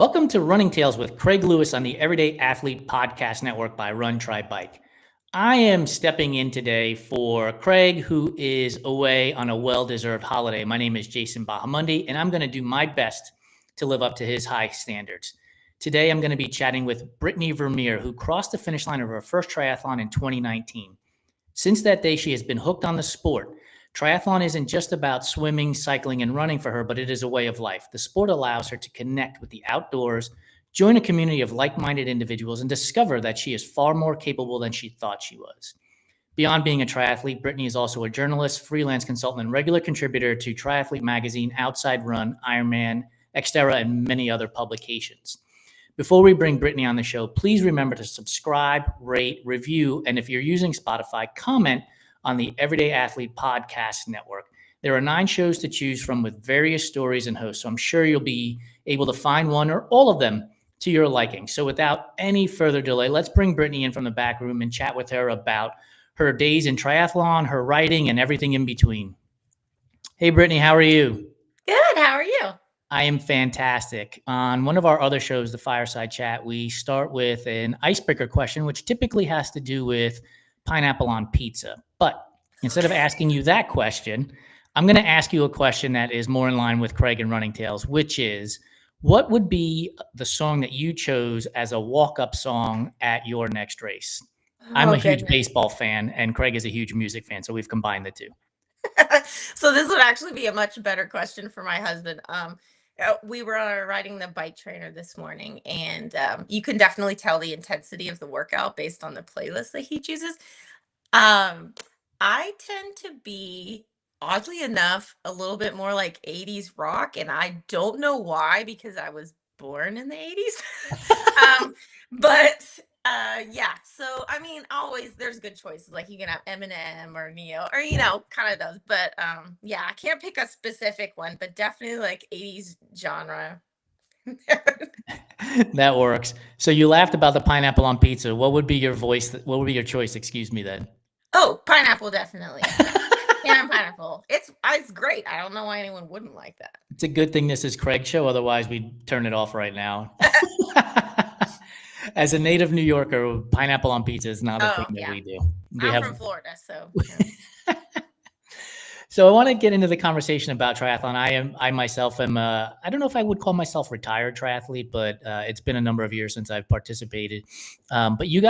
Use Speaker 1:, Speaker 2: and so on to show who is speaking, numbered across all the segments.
Speaker 1: Welcome to Running Tales with Craig Lewis on the Everyday Athlete Podcast Network by Run, Try, Bike. I am stepping in today for Craig, who is away on a well-deserved holiday. My name is Jason Bahamundi, and I'm going to do my best to live up to his high standards. Today, I'm going to be chatting with Brittany Vermeer, who crossed the finish line of her first triathlon in 2019. Since that day, she has been hooked on the sport. Triathlon isn't just about swimming, cycling, and running for her, but it is a way of life. The sport allows her to connect with the outdoors, join a community of like-minded individuals, and discover that she is far more capable than she thought she was. Beyond being a triathlete, Brittany is also a journalist, freelance consultant, and regular contributor to Triathlete Magazine, Outside Run, Ironman, Xterra, and many other publications. Before we bring Brittany on the show, please remember to subscribe, rate, review, and if you're using Spotify, comment on the Everyday Athlete Podcast Network. There are 9 shows to choose from with various stories and hosts, so I'm sure you'll be able to find one or all of them to your liking. So without any further delay, let's bring Brittany in from the back room and chat with her about her days in triathlon, her writing, and everything in between. Hey, Brittany, how are you?
Speaker 2: Good. How are you?
Speaker 1: I am fantastic. On one of our other shows, the Fireside Chat, we start with an icebreaker question, which typically has to do with pineapple on pizza. But instead of asking you that question, I'm going to ask you a question that is more in line with Craig and Running Tales, which is, what would be the song that you chose as a walk-up song at your next race? I'm a huge baseball fan, and Craig is a huge music fan, so we've combined the two.
Speaker 2: So this would actually be a much better question for my husband. We were riding the bike trainer this morning, and you can definitely tell the intensity of the workout based on the playlist that he chooses. I tend to be, oddly enough, a little bit more like 80s rock, and I don't know why, because I was born in the 80s. But yeah, so I mean, always there's good choices. Like you can have Eminem or Neo or kind of those. But yeah, I can't pick a specific one, but definitely like 80s genre.
Speaker 1: That works. So you laughed about the pineapple on pizza. What would be your choice, excuse me, then?
Speaker 2: Oh, pineapple, definitely. And pineapple. It's great. I don't know why anyone wouldn't like that.
Speaker 1: It's a good thing this is Craig's show. Otherwise, we'd turn it off right now. As a native New Yorker, pineapple on pizza is not a thing that we do.
Speaker 2: I'm from Florida, so.
Speaker 1: So I want to get into the conversation about triathlon. I myself am, I don't know if I would call myself retired triathlete, but it's been a number of years since I've participated. But you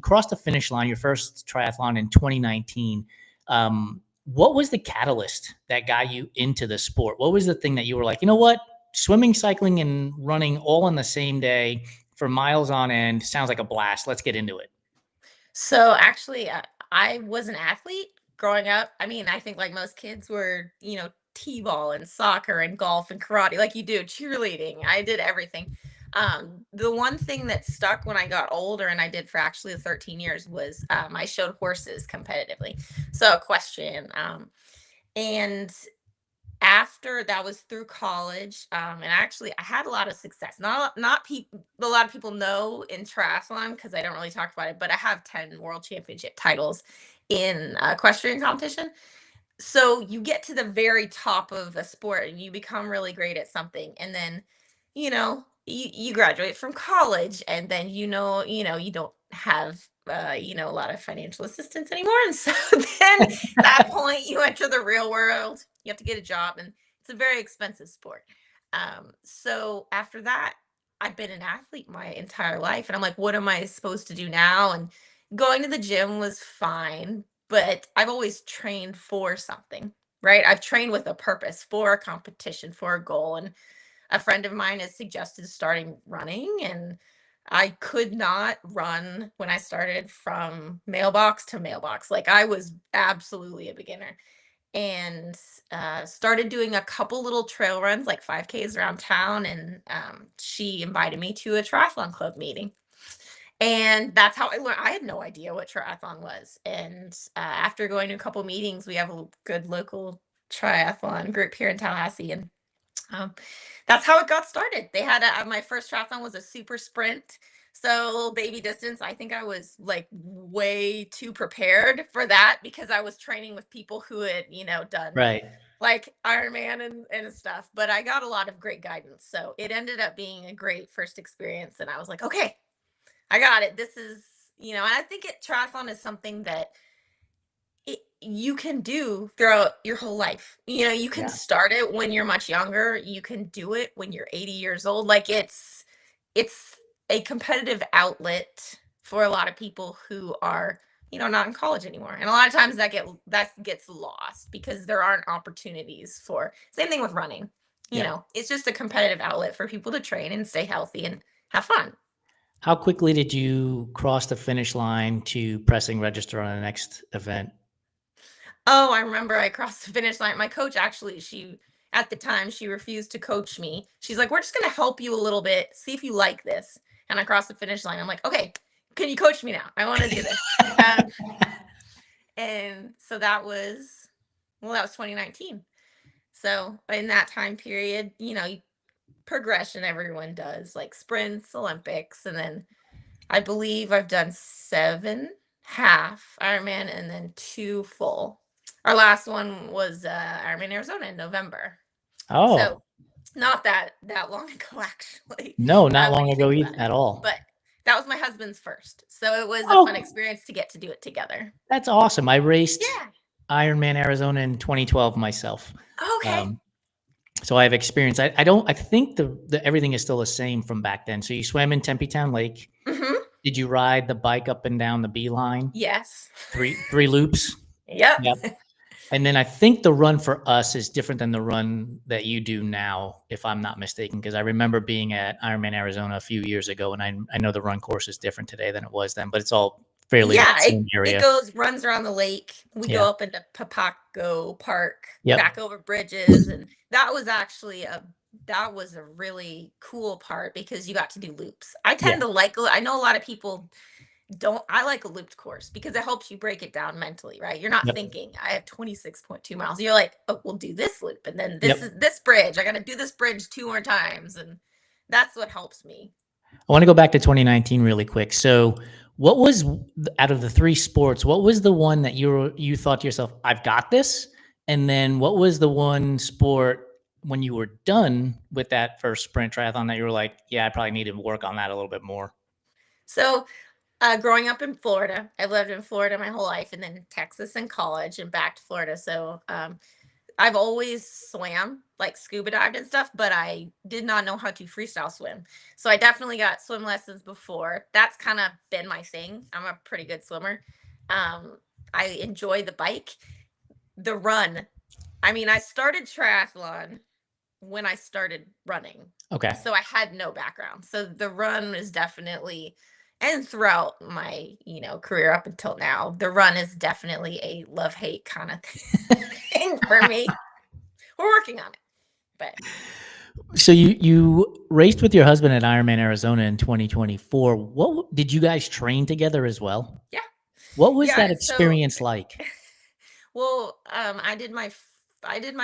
Speaker 1: crossed the finish line, your first triathlon in 2019. What was the catalyst that got you into the sport? What was the thing that you were like, you know what, swimming, cycling, and running all on the same day for miles on end sounds like a blast. Let's get into it.
Speaker 2: So actually, I was an athlete growing up. I mean, I think like most kids were, t-ball and soccer and golf and karate, like you do, cheerleading. I did everything. The one thing that stuck when I got older, and I did for actually 13 years, was I showed horses competitively. So equestrian. And after that was through college, and actually I had a lot of success. Not a lot of people know in triathlon because I don't really talk about it, but I have 10 world championship titles in equestrian competition. So you get to the very top of a sport and you become really great at something, and then you graduate from college, and then you don't have a lot of financial assistance anymore, and so then at that point you enter the real world. You have to get a job, and it's a very expensive sport. So after that, I've been an athlete my entire life, and I'm like, what am I supposed to do now? And going to the gym was fine, but I've always trained for something, right? I've trained with a purpose, for a competition, for a goal. And a friend of mine has suggested starting running, and I could not run when I started from mailbox to mailbox. Like I was absolutely a beginner, and started doing a couple little trail runs, like 5Ks around town. And she invited me to a triathlon club meeting. And that's how I learned. I had no idea what triathlon was. And after going to a couple meetings, we have a good local triathlon group here in Tallahassee. And that's how it got started. They had my first triathlon was a super sprint. So little baby distance. I think I was like way too prepared for that because I was training with people who had, done
Speaker 1: Right.
Speaker 2: like Iron Man and stuff. But I got a lot of great guidance. So it ended up being a great first experience. And I was like, okay, I got it. This is, and I think triathlon is something that you can do throughout your whole life. You can
Speaker 1: Yeah.
Speaker 2: start it when you're much younger. You can do it when you're 80 years old. Like it's a competitive outlet for a lot of people who are, not in college anymore. And a lot of times that gets lost because there aren't opportunities for same thing with running.
Speaker 1: Yep.
Speaker 2: It's just a competitive outlet for people to train and stay healthy and have fun.
Speaker 1: How quickly did you cross the finish line to pressing register on the next event?
Speaker 2: Oh, I remember I crossed the finish line. My coach actually, she at the time she refused to coach me. She's like, "We're just gonna help you a little bit, see if you like this." And I crossed the finish line. I'm like, "Okay, can you coach me now? I want to do this." And so that was 2019. So in that time period, progression everyone does, like sprints, Olympics, and then I believe I've done 7 half Ironman and then 2 full. Our last one was Ironman Arizona in November. So
Speaker 1: Oh,
Speaker 2: not that long ago, actually,
Speaker 1: no, not
Speaker 2: when
Speaker 1: long
Speaker 2: you
Speaker 1: ago
Speaker 2: think about it.
Speaker 1: at all.
Speaker 2: But that was my husband's first, so it was a fun
Speaker 1: Oh,
Speaker 2: experience to get to do it together.
Speaker 1: that's awesome. I raced
Speaker 2: Yeah.
Speaker 1: Ironman Arizona in 2012 myself.
Speaker 2: Okay.
Speaker 1: Um, so I have experience. I think the everything is still the same from back then. So you swam in Tempe Town Lake.
Speaker 2: Hmm.
Speaker 1: Did you ride the bike up and down the beeline?
Speaker 2: Yes.
Speaker 1: Three loops?
Speaker 2: Yep.
Speaker 1: Yep. And then I think the run for us is different than the run that you do now, if I'm not mistaken, because I remember being at Ironman Arizona a few years ago, and I know the run course is different today than it was then, but it's all fairly the
Speaker 2: Yeah, it
Speaker 1: same
Speaker 2: it
Speaker 1: area.
Speaker 2: runs around the lake. We
Speaker 1: Yeah.
Speaker 2: go up into Papago Park, back
Speaker 1: Yep.
Speaker 2: over bridges, and that was a really cool part because you got to do loops.
Speaker 1: Yeah.
Speaker 2: I know a lot of people don't I like a looped course because it helps you break it down mentally, right? You're not
Speaker 1: Yep.
Speaker 2: thinking, I have 26.2 miles. You're like, oh, we'll do this loop, and then this is
Speaker 1: Yep.
Speaker 2: this bridge. I got to do this bridge 2 more times, and that's what helps me.
Speaker 1: I want to go back to 2019 really quick. So, what was out of the three sports? What was the one that you thought to yourself, "I've got this," and then what was the one sport when you were done with that first sprint triathlon that you were like, "Yeah, I probably need to work on that a little bit more."
Speaker 2: So growing up in Florida, I've lived in Florida my whole life, and then Texas in college, and back to Florida. So I've always swam, like scuba dived and stuff, but I did not know how to freestyle swim. So I definitely got swim lessons before. That's kind of been my thing. I'm a pretty good swimmer. Um, I enjoy the bike, the run. I mean, I started triathlon when I started running.
Speaker 1: Okay.
Speaker 2: So I had no background. So the run is definitely, and throughout my, career up until now, the run is definitely a love-hate kind of thing for me. We're working on it. But
Speaker 1: So you raced with your husband at Ironman Arizona in 2024. What did you guys train together as well?
Speaker 2: yeah.
Speaker 1: What was
Speaker 2: Yeah.
Speaker 1: that
Speaker 2: So
Speaker 1: experience like?
Speaker 2: well, I did my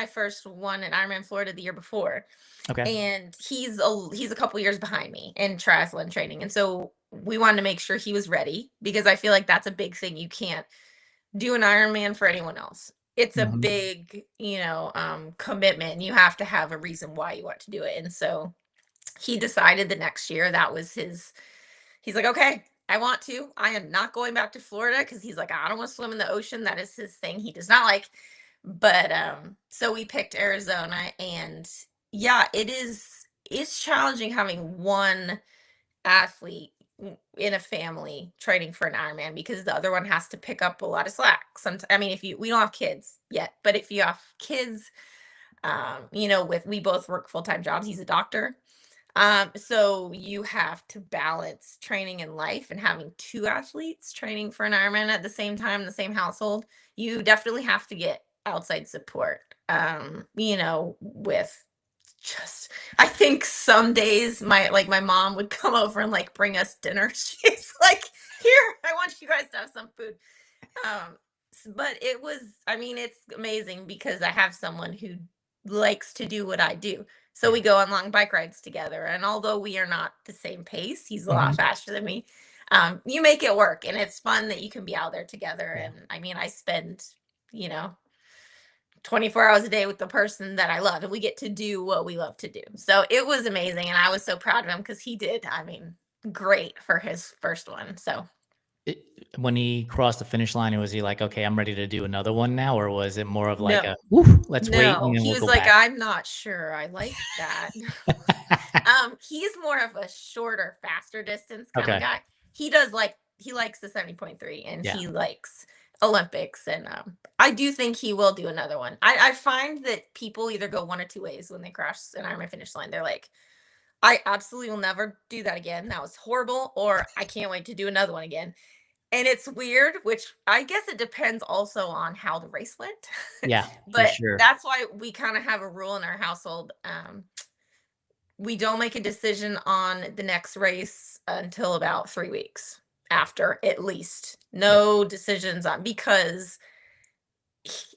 Speaker 2: first one at Ironman Florida the year before.
Speaker 1: Okay.
Speaker 2: And he's a couple years behind me in triathlon training. And so we wanted to make sure he was ready because I feel like that's a big thing. You can't do an Ironman for anyone else. It's a
Speaker 1: Mhm.
Speaker 2: big, commitment. You have to have a reason why you want to do it. And so he decided the next year that was he's like, okay, I want to. I am not going back to Florida because he's like, I don't want to swim in the ocean. That is his thing. He does not like. But so we picked Arizona, and yeah, it's challenging having one athlete in a family training for an Ironman because the other one has to pick up a lot of slack. Sometimes, I mean, if you we don't have kids yet, but if you have kids, with we both work full-time jobs. He's a doctor. So you have to balance training and life, and having 2 athletes training for an Ironman at the same time in the same household, you definitely have to get outside support. With just I think some days my mom would come over and like bring us dinner. She's like, "Here, I want you guys to have some food." But I mean, it's amazing because I have someone who likes to do what I do. So
Speaker 1: Yeah.
Speaker 2: we go on long bike rides together. And although we are not the same pace, he's a lot
Speaker 1: Mhm.
Speaker 2: faster than me. You make it work, and it's fun that you can be out there together.
Speaker 1: Yeah.
Speaker 2: And I mean, I spend, you know, 24 hours a day with the person that I love, and we get to do what we love to do. So it was amazing, and I was so proud of him because he did, I mean, great for his first one. So
Speaker 1: It, when he crossed the finish line, was he like, okay, I'm ready to do another one now? Or was it more of like
Speaker 2: no,
Speaker 1: a, woo, let's wait and
Speaker 2: no,
Speaker 1: then
Speaker 2: he
Speaker 1: we'll
Speaker 2: was
Speaker 1: go
Speaker 2: like,
Speaker 1: back?
Speaker 2: I'm not sure I like that. He's more of a shorter, faster distance kind of
Speaker 1: Okay.
Speaker 2: guy. He does like he likes the 70.3 and
Speaker 1: Yeah.
Speaker 2: he likes Olympics, and I do think he will do another one. I find that people either go one or two ways when they cross an Ironman finish line. They're like, I absolutely will never do that again. That was horrible, or I can't wait to do another one again. And it's weird, which I guess it depends also on how the race went.
Speaker 1: Yeah, for
Speaker 2: But
Speaker 1: sure.
Speaker 2: that's why we kind of have a rule in our household. We don't make a decision on the next race until about 3 weeks after, at least.
Speaker 1: Yeah.
Speaker 2: No decisions on, because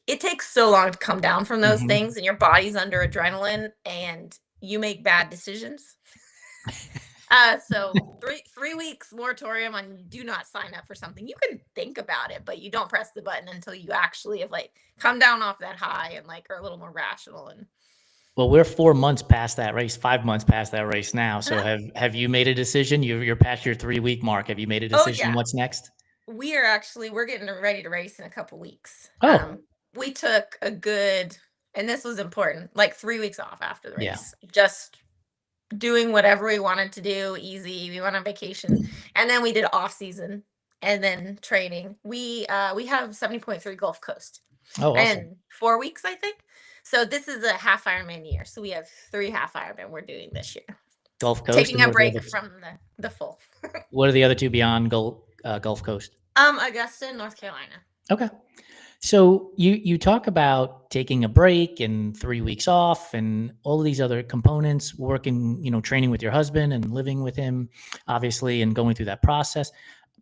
Speaker 2: it takes so long to come down from those
Speaker 1: Hmm.
Speaker 2: things, and your body's under adrenaline, and you make bad decisions. So 3 weeks moratorium on do not sign up for something. You can think about it, but you don't press the button until you actually have like come down off that high and like are a little more rational. And
Speaker 1: Well, we're 4 months past that race, 5 months past that race now. So
Speaker 2: uh,
Speaker 1: have you made a decision? You're past your 3 week mark. Have you made a
Speaker 2: oh
Speaker 1: decision?
Speaker 2: yeah,
Speaker 1: What's next?
Speaker 2: we're getting ready to race in a couple weeks.
Speaker 1: Oh,
Speaker 2: We took a good, and this was important, like 3 weeks off after the
Speaker 1: yeah.
Speaker 2: race, just doing whatever we wanted to do, easy. We went on vacation, and then we did off season, and then training. We have 70.3 Gulf Coast
Speaker 1: Oh, awesome.
Speaker 2: in 4 weeks, I think. So this is a half Ironman year. So we have 3 half Ironman we're doing this year,
Speaker 1: Gulf Coast.
Speaker 2: taking
Speaker 1: And
Speaker 2: a break from the full.
Speaker 1: what are the other two beyond Gulf Coast?
Speaker 2: Augusta, North Carolina.
Speaker 1: Okay. So you talk about taking a break and 3 weeks off and all of these other components, working, training with your husband and living with him, obviously, and going through that process.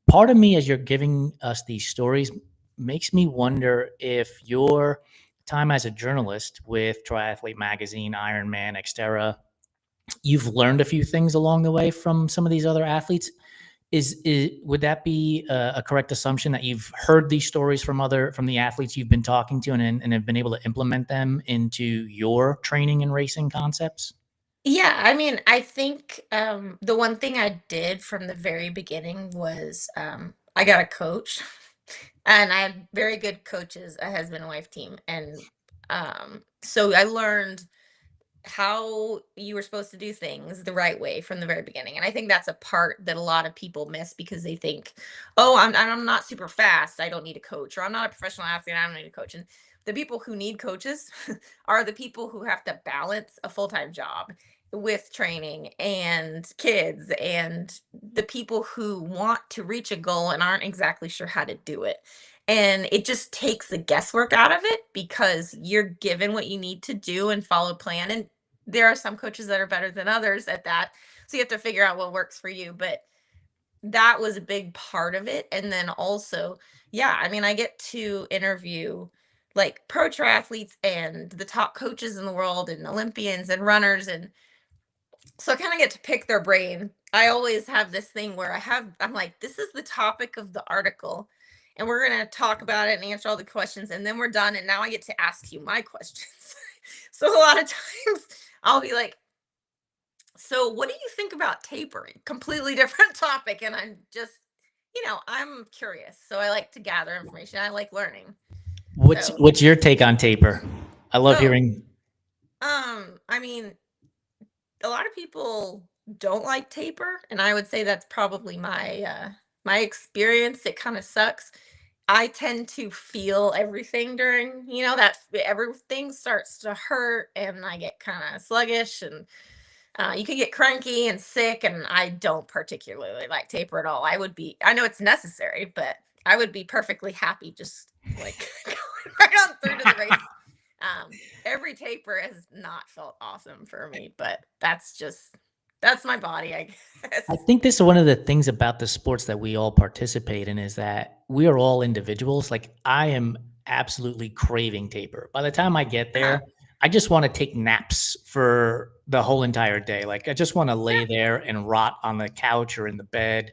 Speaker 1: Part of me, as you're giving us these stories, makes me wonder if your time as a journalist with Triathlete Magazine, Ironman, Xterra, you've learned a few things along the way from some of these other athletes. Would that be a correct assumption that you've heard these stories from the athletes you've been talking to and have been able to implement them into your training and racing concepts?
Speaker 2: Yeah, I mean, I think the one thing I did from the very beginning was I got a coach, and I had very good coaches, a husband and wife team, and so I learned how you were supposed to do things the right way from the very beginning. And I think that's a part that a lot of people miss because they think, oh, I'm not super fast, I don't need a coach, or I'm not a professional athlete, I don't need a coach. And the people who need coaches are the people who have to balance a full-time job with training and kids, and the people who want to reach a goal and aren't exactly sure how to do it. And it just takes the guesswork out of it because you're given what you need to do and follow plan. And there are some coaches that are better than others at that. So you have to figure out what works for you. But that was a big part of it. And then also, yeah, I mean, I get to interview like pro triathletes and the top coaches in the world and Olympians and runners. And so I kind of get to pick their brain. I always have this thing where I'm like, this is the topic of the article, and we're going to talk about it and answer all the questions. And then we're done. And now I get to ask you my questions. So a lot of times I'll be like, so what do you think about tapering? Completely different topic. And I'm just, I'm curious. So I like to gather information. I like learning.
Speaker 1: What's
Speaker 2: So,
Speaker 1: what's your take on taper? I love
Speaker 2: oh,
Speaker 1: hearing.
Speaker 2: I mean, a lot of people don't like taper, and I would say that's probably my experience. It kind of sucks. I tend to feel everything during, that everything starts to hurt, and I get kind of sluggish, and you can get cranky and sick, and I don't particularly like taper at all. I know it's necessary, but I would be perfectly happy just like going right on through to the race. Every taper has not felt awesome for me, but that's my body, I
Speaker 1: I
Speaker 2: guess.
Speaker 1: think this is one of the things about the sports that we all participate in is that we are all individuals. Like I am absolutely craving taper. By the time I get
Speaker 2: Uh-huh.
Speaker 1: there, I just want to take naps for the whole entire day. Like I just want to lay
Speaker 2: Sure.
Speaker 1: there and rot on the couch or in the bed.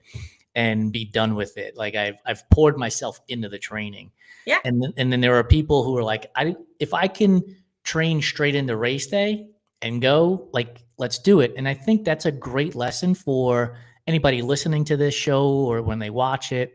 Speaker 1: and be done with it. Like I've poured myself into the training.
Speaker 2: Yeah.
Speaker 1: And then there are people who are like, if I can train straight into race day and go, like, let's do it. And I think that's a great lesson for anybody listening to this show or when they watch it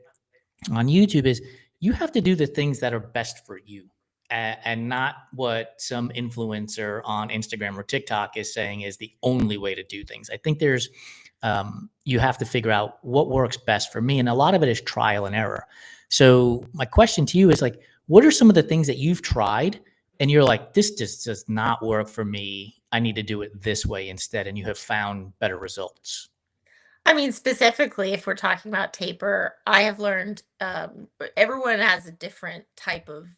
Speaker 1: on YouTube is you have to do the things that are best for you and not what some influencer on Instagram or TikTok is saying is the only way to do things. I think you have to figure out what works best for me. And a lot of it is trial and error. So my question to you is like, what are some of the things that you've tried and you're like, this just does not work for me. I need to do it this way instead. And you have found better results.
Speaker 2: I mean, specifically, if we're talking about taper, I have learned everyone has a different type of,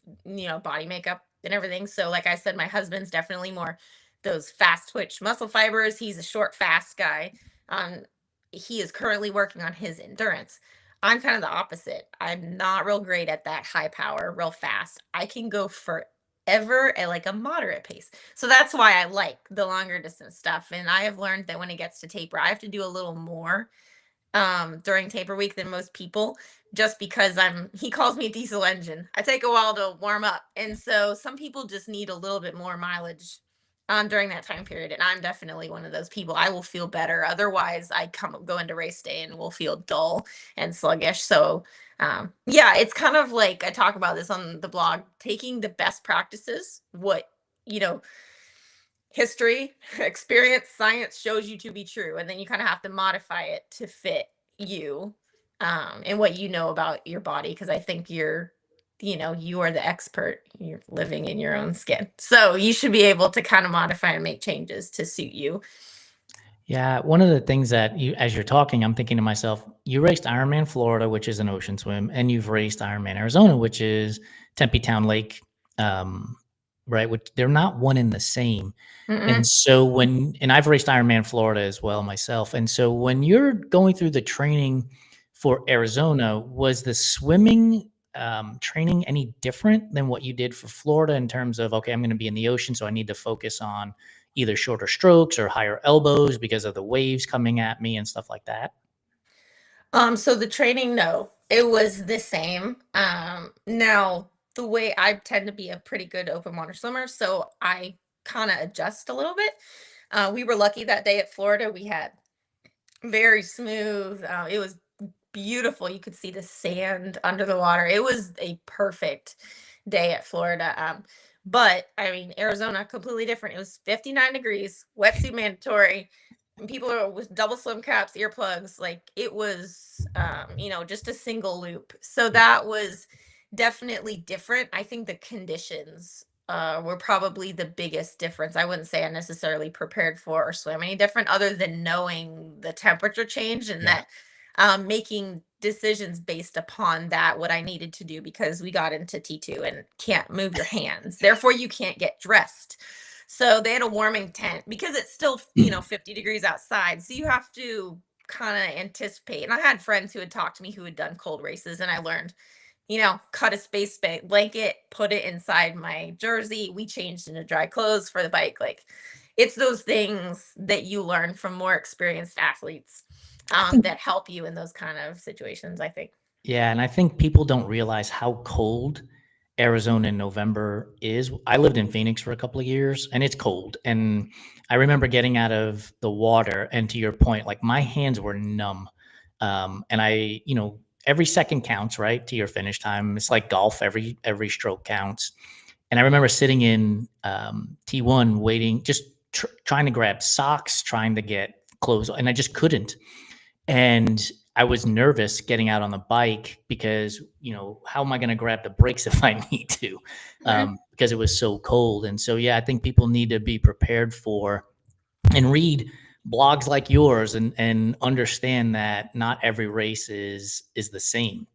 Speaker 2: body makeup and everything. So, like I said, my husband's definitely more those fast twitch muscle fibers. He's a short, fast guy. Um, he is currently working on his endurance. I'm kind of the opposite. I'm not real great at that high power, real fast. I can go forever at like a moderate pace. So that's why I like the longer distance stuff. And I have learned that when it gets to taper, I have to do a little more during taper week than most people, just because he calls me a diesel engine. I take a while to warm up. And so some people just need a little bit more mileage during that time period. And I'm definitely one of those people. I will feel better. Otherwise, I go into race day and will feel dull and sluggish. So yeah, it's kind of like I talk about this on the blog, taking the best practices, what, you know, history, experience, science shows you to be true. And then you kind of have to modify it to fit you and what you know about your body. Cause I think you are the expert. You're living in your own skin. So you should be able to kind of modify and make changes to suit you.
Speaker 1: Yeah, one of the things that as you're talking, I'm thinking to myself, you raced Ironman Florida, which is an ocean swim, and you've raced Ironman Arizona, which is Tempe Town Lake, um, right? Which they're not one and the same. And
Speaker 2: Mm-mm.
Speaker 1: so and I've raced Ironman Florida as well myself. And so when you're going through the training for Arizona, was the swimming training any different than what you did for Florida in terms of, okay, I'm going to be in the ocean, so I need to focus on either shorter strokes or higher elbows because of the waves coming at me and stuff like that?
Speaker 2: So the training, no, it was the same. Now the way I tend to be a pretty good open water swimmer, so I kind of adjust a little bit. We were lucky that day at Florida. We had very smooth. It was beautiful. You could see the sand under the water. It was a perfect day at Florida. But I mean, Arizona, completely different. It was 59 degrees, wetsuit mandatory, and people are with double swim caps, earplugs. Like it was, just a single loop. So that was definitely different. I think the conditions were probably the biggest difference. I wouldn't say I necessarily prepared for or swam any different, other than knowing the temperature change and
Speaker 1: Yeah.
Speaker 2: that making decisions based upon that, what I needed to do, because we got into T2 and can't move your hands. Therefore, you can't get dressed. So they had a warming tent because it's still, 50 degrees outside. So you have to kind of anticipate. And I had friends who had talked to me who had done cold races, and I learned, cut a space blanket, put it inside my jersey. We changed into dry clothes for the bike. Like it's those things that you learn from more experienced athletes
Speaker 1: I think
Speaker 2: that help you in those kind of situations, I think.
Speaker 1: Yeah, and I think people don't realize how cold Arizona in November is. I lived in Phoenix for a couple of years and it's cold. And I remember getting out of the water and to your point, like my hands were numb. And every second counts, right? To your finish time. It's like golf, every stroke counts. And I remember sitting in T1 waiting, just trying to grab socks, trying to get clothes, and I just couldn't. And I was nervous getting out on the bike because, how am I going to grab the brakes if I need to?
Speaker 2: Mhm.
Speaker 1: Because it was so cold. And so, yeah, I think people need to be prepared for and read blogs like yours and understand that not every race is the same.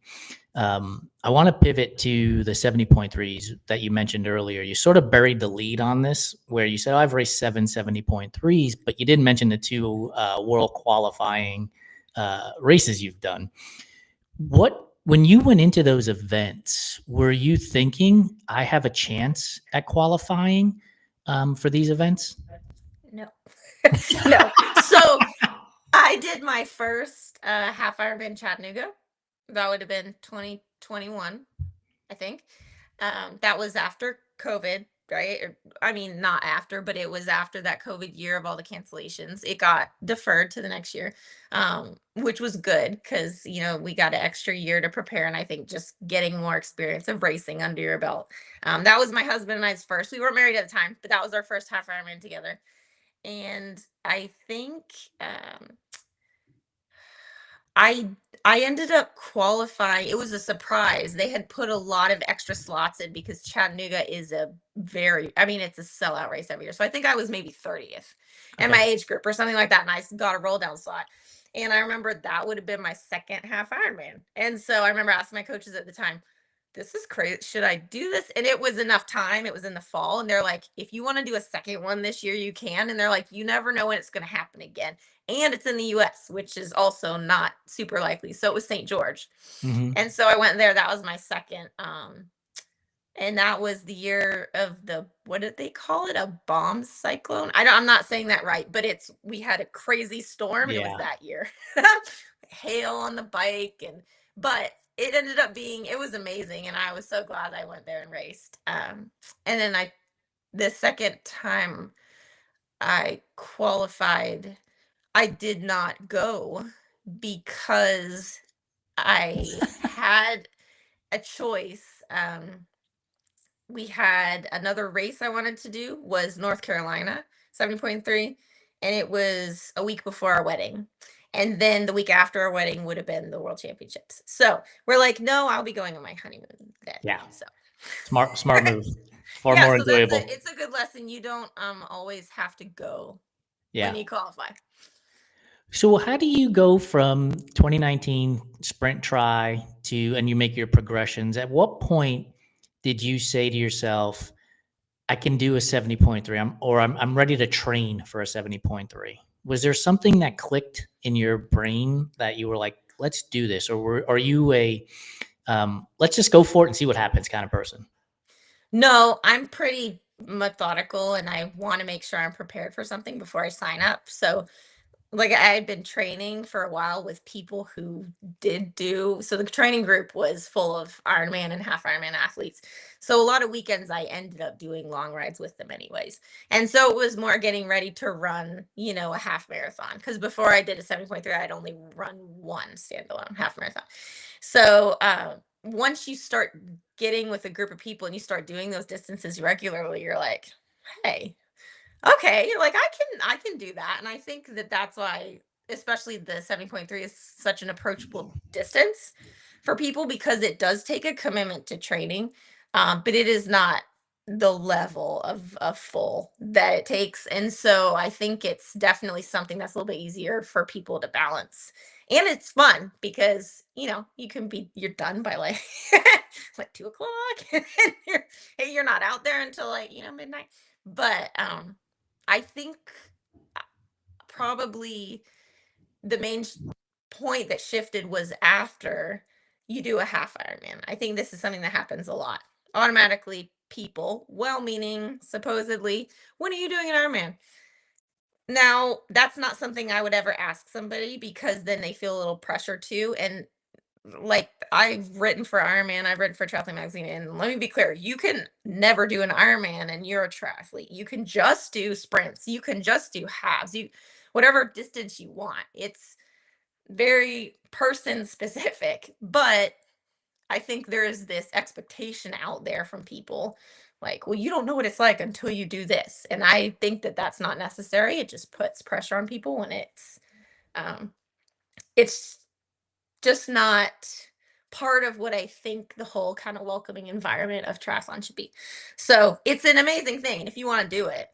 Speaker 1: I want to pivot to the 70.3s that you mentioned earlier. You sort of buried the lead on this where you said, oh, I've raced 70.3s, but you didn't mention the two world qualifying races you've done. When you went into those events, were you thinking I have a chance at qualifying for these events?
Speaker 2: No. No. So I did my first half Ironman in Chattanooga. That would have been 2021, I think. That was after COVID, right? I mean, not after, but it was after that COVID year of all the cancellations. It got deferred to the next year, which was good because, we got an extra year to prepare. And I think just getting more experience of racing under your belt. That was my husband and I's first. We weren't married at the time, but that was our first half Ironman together. And I think I I ended up qualifying. It was a surprise. They had put a lot of extra slots in because Chattanooga is it's a sellout race every year. So I think I was maybe 30th in my
Speaker 1: Okay.
Speaker 2: age group or something like that. And I got a roll down slot. And I remember that would have been my second half Ironman. And so I remember asking my coaches at the time, this is crazy. Should I do this? And it was enough time. It was in the fall. And they're like, if you want to do a second one this year, you can. And they're like, you never know when it's going to happen again. And it's in the US, which is also not super likely. So it was St. George.
Speaker 1: Hmm.
Speaker 2: And so I went there. That was my second. And that was the year of what did they call it? A bomb cyclone. I'm not saying that right, but we had a crazy storm and it was
Speaker 1: Yeah.
Speaker 2: that year. Hail on the bike but it ended up it was amazing. And I was so glad I went there and raced. And then the second time I qualified, I did not go because I had a choice. We had another race I wanted to do was North Carolina 70.3, and it was a week before our wedding. And then the week after our wedding would have been the World Championships. So we're like, no, I'll be going on my honeymoon then.
Speaker 1: Yeah.
Speaker 2: So
Speaker 1: Smart move. Far
Speaker 2: yeah,
Speaker 1: more
Speaker 2: so
Speaker 1: enjoyable.
Speaker 2: it's a good lesson. You don't always have to go when
Speaker 1: Yeah.
Speaker 2: you qualify.
Speaker 1: So how do you go from 2019 sprint try and you make your progressions? At what point did you say to yourself, I can do a 70.3, I'm ready to train for a 70.3? Was there something that clicked in your brain that you were like, let's do this? Or are you let's just go for it and see what happens kind of person?
Speaker 2: No, I'm pretty methodical and I want to make sure I'm prepared for something before I sign up. So like I had been training for a while with people who so the training group was full of Ironman and half Ironman athletes. So a lot of weekends I ended up doing long rides with them anyways. And so it was more getting ready to run, a half marathon. Because before I did a 70.3, I'd only run one standalone half marathon. So once you start getting with a group of people and you start doing those distances regularly, you're like, hey, okay, like I can do that. And I think that that's why especially the 70.3 is such an approachable distance for people because it does take a commitment to training. But it is not the level of full that it takes. And so I think it's definitely something that's a little bit easier for people to balance. And it's fun because you're done by like like 2 o'clock and you're not out there until like midnight. But I think probably the main point that shifted was after you do a half Ironman. I think this is something that happens a lot. Automatically, people, well meaning, supposedly, when are you doing an Ironman? Now, that's not something I would ever ask somebody because then they feel a little pressure too. And like I've written for Ironman, I've written for Triathlon Magazine, and let me be clear, you can never do an Ironman and you're a triathlete. You can just do sprints, you can just do halves, whatever distance you want. It's very person specific, but I think there is this expectation out there from people like, well, you don't know what it's like until you do this. And I think that that's not necessary. It just puts pressure on people when um it's just not part of what I think the whole kind of welcoming environment of triathlon should be. So it's an amazing thing. And if you want to do it,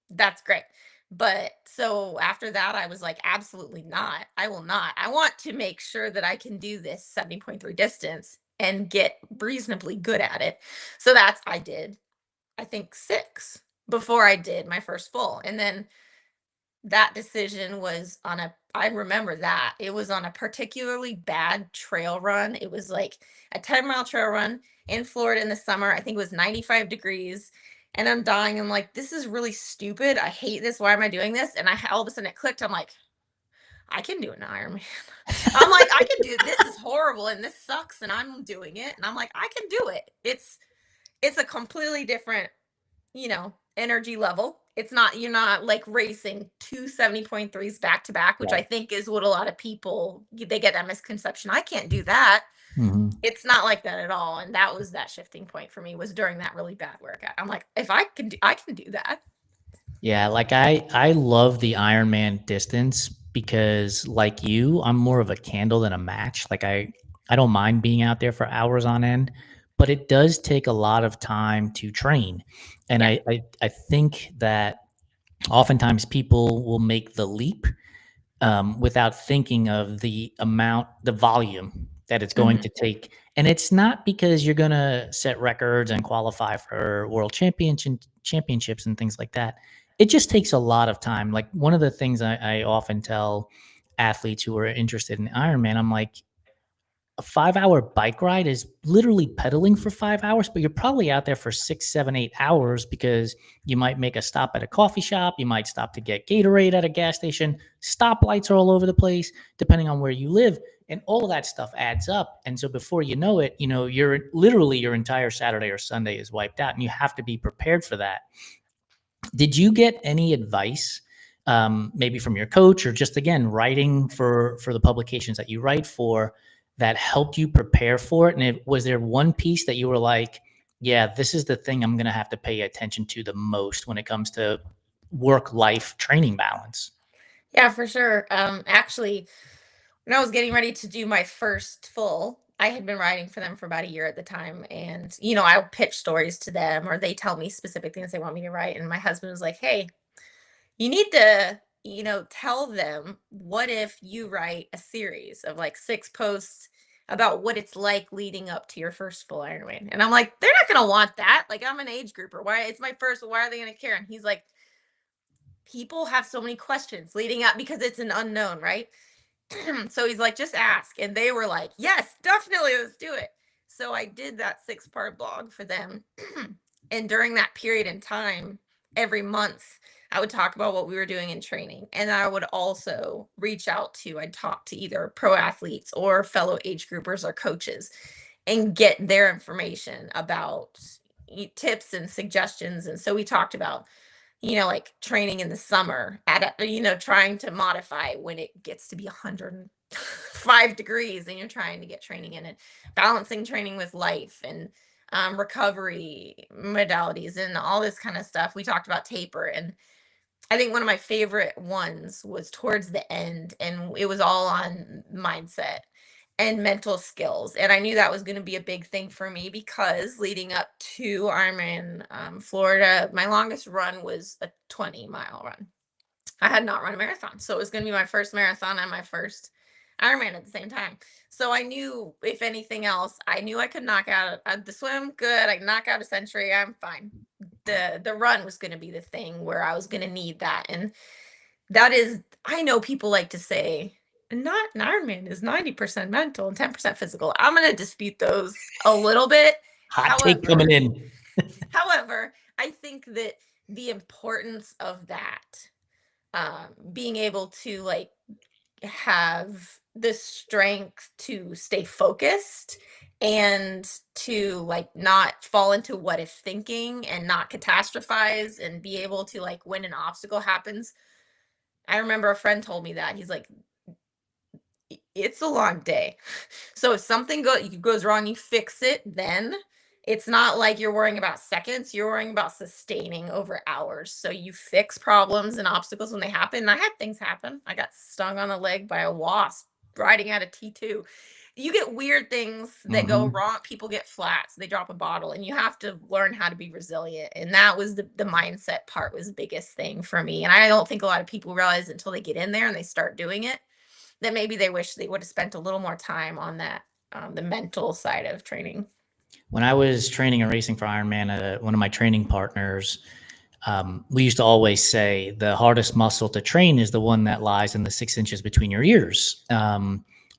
Speaker 2: that's great. But so after that, I was like, absolutely not. I will not. I want to make sure that I can do this 70.3 distance and get reasonably good at it. So I did, I think 6 before I did my first full. And then that decision was I remember that it was on a particularly bad trail run. It was like a 10-mile trail run in Florida in the summer. I think it was 95 degrees and I'm dying. I'm like, this is really stupid. I hate this. Why am I doing this? And all of a sudden it clicked. I'm like, I can do an Ironman. I'm like, I can do this is horrible and this sucks and I'm doing it. And I'm like, I can do it. It's a completely different, energy level. It's not, you're not like racing two 70.3s back to back, which I
Speaker 1: Right.
Speaker 2: think is what a lot of people, they get that misconception. I can't do that.
Speaker 1: Mhm.
Speaker 2: It's not like that at all. And that was that shifting point for me, was during that really bad workout. I'm like, if I can do that.
Speaker 1: Yeah, like I love the Ironman distance because like you, I'm more of a candle than a match. Like I don't mind being out there for hours on end, but it does take a lot of time to train. And
Speaker 2: Yeah.
Speaker 1: I think that oftentimes people will make the leap without thinking of the amount, the volume that it's going
Speaker 2: Hmm.
Speaker 1: to take. And it's not because you're going to set records and qualify for world championships and things like that. It just takes a lot of time. Like one of the things I often tell athletes who are interested in Ironman, I'm like, a 5 hour bike ride is literally pedaling for 5 hours, but you're probably out there for 6, 7, 8 hours because you might make a stop at a coffee shop. You might stop to get Gatorade at a gas station. Stoplights are all over the place, depending on where you live. And all of that stuff adds up. And so before you know it, you're literally your entire Saturday or Sunday is wiped out. And you have to be prepared for that. Did you get any advice, maybe from your coach or just again writing for the publications that you write for, that helped you prepare for it? And was there one piece that you were like, yeah, this is the thing I'm going to have to pay attention to the most when it comes to work life training balance?
Speaker 2: Yeah, for sure. Actually, when I was getting ready to do my first full, I had been writing for them for about a year at the time. And, I'll pitch stories to them or they tell me specific things they want me to write. And my husband was like, hey, you need to, tell them, what if you write a series of like 6 posts about what it's like leading up to your first full Ironman? And I'm like, they're not going to want that. Like, I'm an age grouper. Why? It's my first. Why are they going to care? And he's like, people have so many questions leading up because it's an unknown, right? So he's like, just ask. And they were like, yes, definitely, let's do it. So I did that 6 part blog for them. And during that period in time, every month, I would talk about what we were doing in training. And I would also I'd talk to either pro athletes or fellow age groupers or coaches and get their information about tips and suggestions. And so we talked about, like training in the summer at trying to modify when it gets to be 105 degrees and you're trying to get training in it, balancing training with life and recovery modalities and all this kind of stuff. We talked about taper, and I think one of my favorite ones was towards the end, and it was all on mindset and mental skills. And I knew that was going to be a big thing for me because leading up to Ironman Florida, my longest run was a 20-mile run. I had not run a marathon, so it was going to be my first marathon and my first Ironman at the same time. So I knew, if anything else, I knew I could knock out the swim. Good, I can knock out a century. I'm fine. The run was going to be the thing where I was going to need that, and that is, I know people like to say, not an Ironman is 90% mental and 10% physical. I'm going to dispute those a little bit.
Speaker 1: Hot take coming
Speaker 2: However,
Speaker 1: in.
Speaker 2: however, I think that the importance of that, being able to like have the strength to stay focused and to like not fall into what if thinking and not catastrophize and be able to like when an obstacle happens. I remember a friend told me that. He's like, it's a long day. So if something goes wrong, you fix it then. It's not like you're worrying about seconds, you're worrying about sustaining over hours. So you fix problems and obstacles when they happen. And I had things happen. I got stung on the leg by a wasp riding at a T2. You get weird things that go
Speaker 1: Mhm.
Speaker 2: wrong. People get flats, they drop a bottle, and you have to learn how to be resilient. And that was the mindset part was the biggest thing for me. And I don't think a lot of people realize until they get in there and they start doing it that maybe they wish they would have spent a little more time on that, the mental side of training.
Speaker 1: When I was training and racing for Ironman, one of my training partners, we used to always say the hardest muscle to train is the one that lies in the 6 inches between your ears.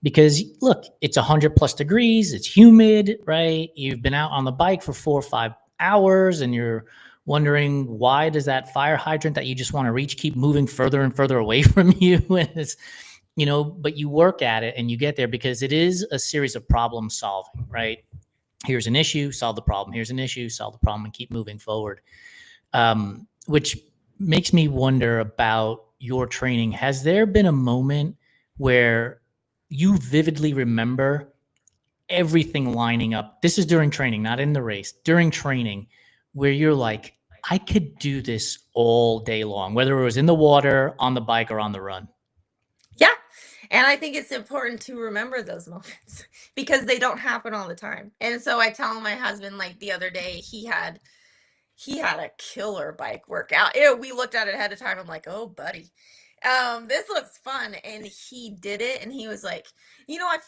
Speaker 1: Because look, it's 100+ degrees, it's humid, right? You've been out on the bike for 4 or 5 hours and you're wondering why does that fire hydrant that you just want to reach keep moving further and further away from you? And but you work at it and you get there because it is a series of problem solving, right? Here's an issue, solve the problem. Here's an issue, solve the problem, and keep moving forward. Which makes me wonder about your training. Has there been a moment where you vividly remember everything lining up? This is during training, not in the race, during training, where you're like, I could do this all day long, whether it was in the water, on the bike, or on the run.
Speaker 2: Yeah. And I think it's important to remember those moments because they don't happen all the time. And so I tell my husband, like the other day, he had a killer bike workout. We looked at it ahead of time. I'm like, oh, buddy, this looks fun. And he did it, and he was like, I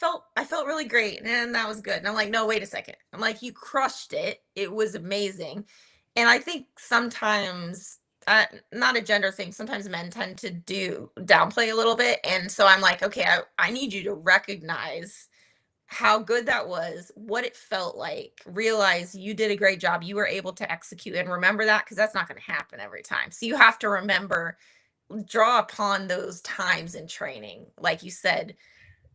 Speaker 2: felt really great, and that was good. And I'm like, no, wait a second. I'm like, you crushed it. It was amazing. And I think sometimes, not a gender thing. Sometimes men tend to do downplay a little bit, and so I'm like, okay, I need you to recognize how good that was, what it felt like, realize you did a great job. You were able to execute and remember that because that's not going to happen every time. So you have to remember, draw upon those times in training, like you said,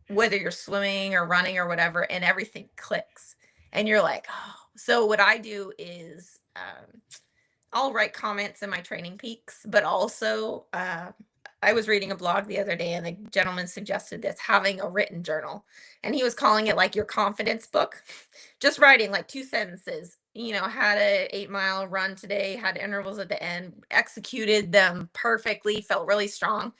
Speaker 2: whether you're swimming or running or whatever, and everything clicks. And you're like, oh. So what I do is I'll write comments in my training peaks, but also I was reading a blog the other day and the gentleman suggested this, having a written journal. And he was calling it like your confidence book. Just writing like 2 sentences. Had a 8-mile run today, had intervals at the end, executed them perfectly, felt really strong.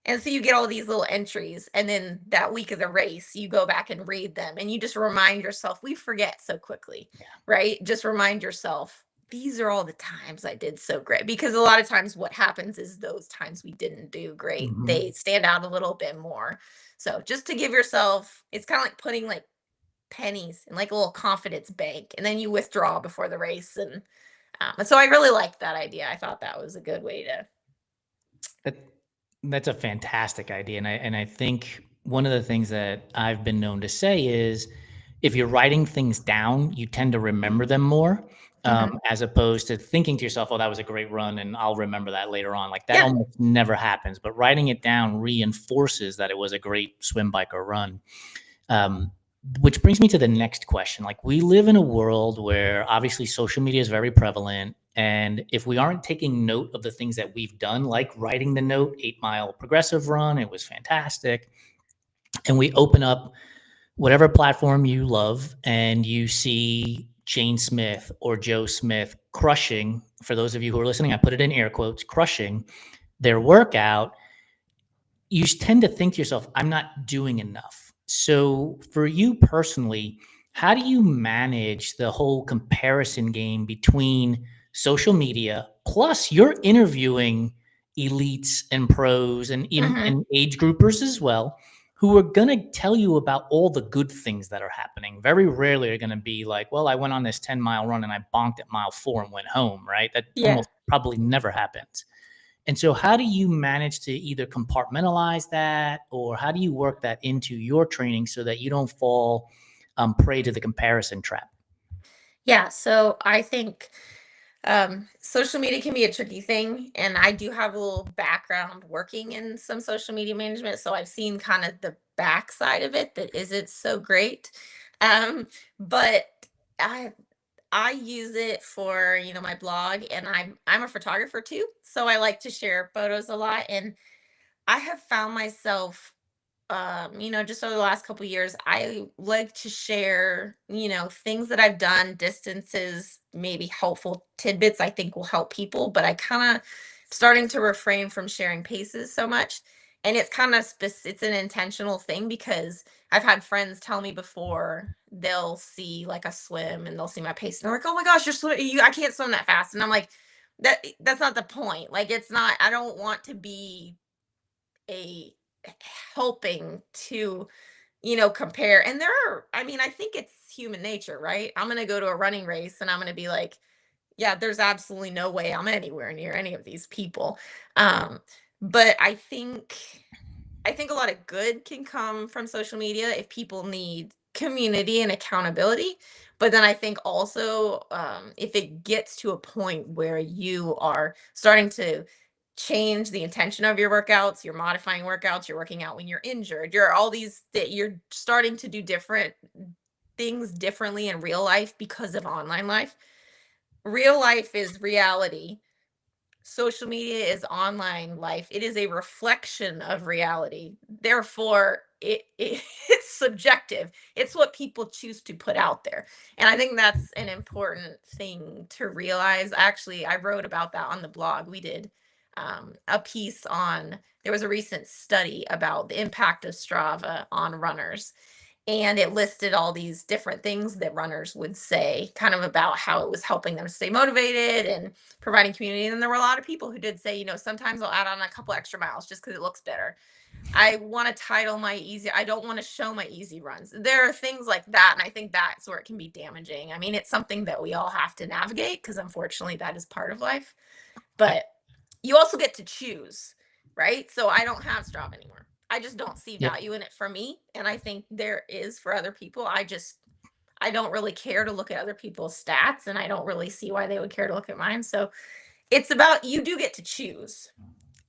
Speaker 2: And so you get all these little entries, and then that week of the race, you go back and read them, and you just remind yourself. We forget so quickly,
Speaker 1: Yeah.
Speaker 2: right? Just remind yourself, these are all the times I did so great. Because a lot of times what happens is those times we didn't do great,
Speaker 1: Mm-hmm.
Speaker 2: they stand out a little bit more. So just to give yourself, it's kind of like putting like pennies in like a little confidence bank, and then you withdraw before the race. And so I really liked that idea. I thought that was a good way to.
Speaker 1: That, that's a fantastic idea. And I think one of the things that I've been known to say is if you're writing things down, you tend to remember them more,
Speaker 2: Mhm.
Speaker 1: as opposed to thinking to yourself, oh, that was a great run and I'll remember that later on. Like that
Speaker 2: Yeah.
Speaker 1: almost never happens. But writing it down reinforces that it was a great swim, bike, or run. Um, which brings me to the next question. Like, we live in a world where obviously social media is very prevalent. And if we aren't taking note of the things that we've done, like writing the note, 8-mile progressive run, it was fantastic. And we open up whatever platform you love and you see Jane Smith or Joe Smith crushing, for those of you who are listening, I put it in air quotes, crushing their workout, you tend to think to yourself, I'm not doing enough. So for you personally, how do you manage the whole comparison game between social media plus you're interviewing elites and pros
Speaker 2: Mhm.
Speaker 1: and age groupers as well, who are going to tell you about all the good things that are happening? Very rarely are going to be like, well, I went on this 10-mile run and I bonked at mile 4 and went home, right? That
Speaker 2: Yeah.
Speaker 1: almost probably never happens. And so, how do you manage to either compartmentalize that, or how do you work that into your training so that you don't fall prey to the comparison trap?
Speaker 2: Yeah. So I think social media can be a tricky thing. And I do have a little background working in some social media management. So I've seen kind of the backside of it that isn't so great. But I I use it for, my blog, and I'm a photographer too. So I like to share photos a lot. And I have found myself, just over the last couple years, I like to share, things that I've done, distances, maybe helpful tidbits I think will help people, but I kind of starting to refrain from sharing paces so much. And it's kind of it's an intentional thing because I've had friends tell me before, they'll see like a swim and they'll see my pace and they're like, "Oh my gosh, you're swimming, I can't swim that fast." And I'm like, that's not the point. Like, it's not, I don't want to be a helping to, compare. And I think it's human nature, right? I'm going to go to a running race and I'm going to be like, yeah, there's absolutely no way I'm anywhere near any of these people. Um, but I think a lot of good can come from social media if people need community and accountability. But then I think also, if it gets to a point where you are starting to change the intention of your workouts, you're modifying workouts, you're working out when you're injured, you're all these that you're starting to do different things differently in real life because of online life. Real life is reality. Social media is online life. It is a reflection of reality. Therefore, it's subjective. It's what people choose to put out there. And I think that's an important thing to realize. Actually, I wrote about that on the blog. We did a piece on, there was a recent study about the impact of Strava on runners, and it listed all these different things that runners would say kind of about how it was helping them stay motivated and providing community. And then there were a lot of people who did say, sometimes I'll add on a couple extra miles just because it looks better. I want to title my easy, I don't want to show my easy runs. There are things like that, and I think that's where it can be damaging. I mean, it's something that we all have to navigate because unfortunately that is part of life, but you also get to choose, right? So I don't have Strava anymore. I just don't see
Speaker 1: Yep.
Speaker 2: value in it for me, and I think there is for other people. I don't really care to look at other people's stats, and I don't really see why they would care to look at mine. So it's about, you do get to choose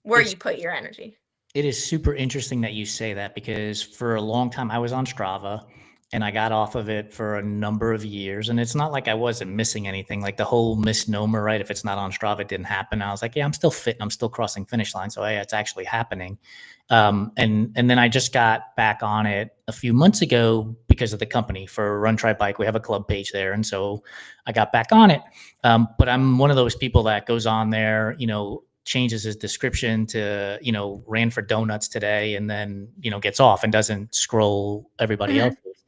Speaker 2: where
Speaker 1: It's
Speaker 2: you put your energy.
Speaker 1: It is super interesting that you say that because for a long time I was on Strava and I got off of it for a number of years. And it's not like I wasn't missing anything. Like the whole misnomer, right? If it's not on Strava, it didn't happen. I was like, yeah, I'm still fit and I'm still crossing finish line. So yeah, it's actually happening. And then I just got back on it a few months ago because of the company for Run Try Bike. We have a club page there. And so I got back on it. But I'm one of those people that goes on there, changes his description to, ran for donuts today and then, gets off and doesn't scroll everybody
Speaker 2: Mhm.
Speaker 1: else's.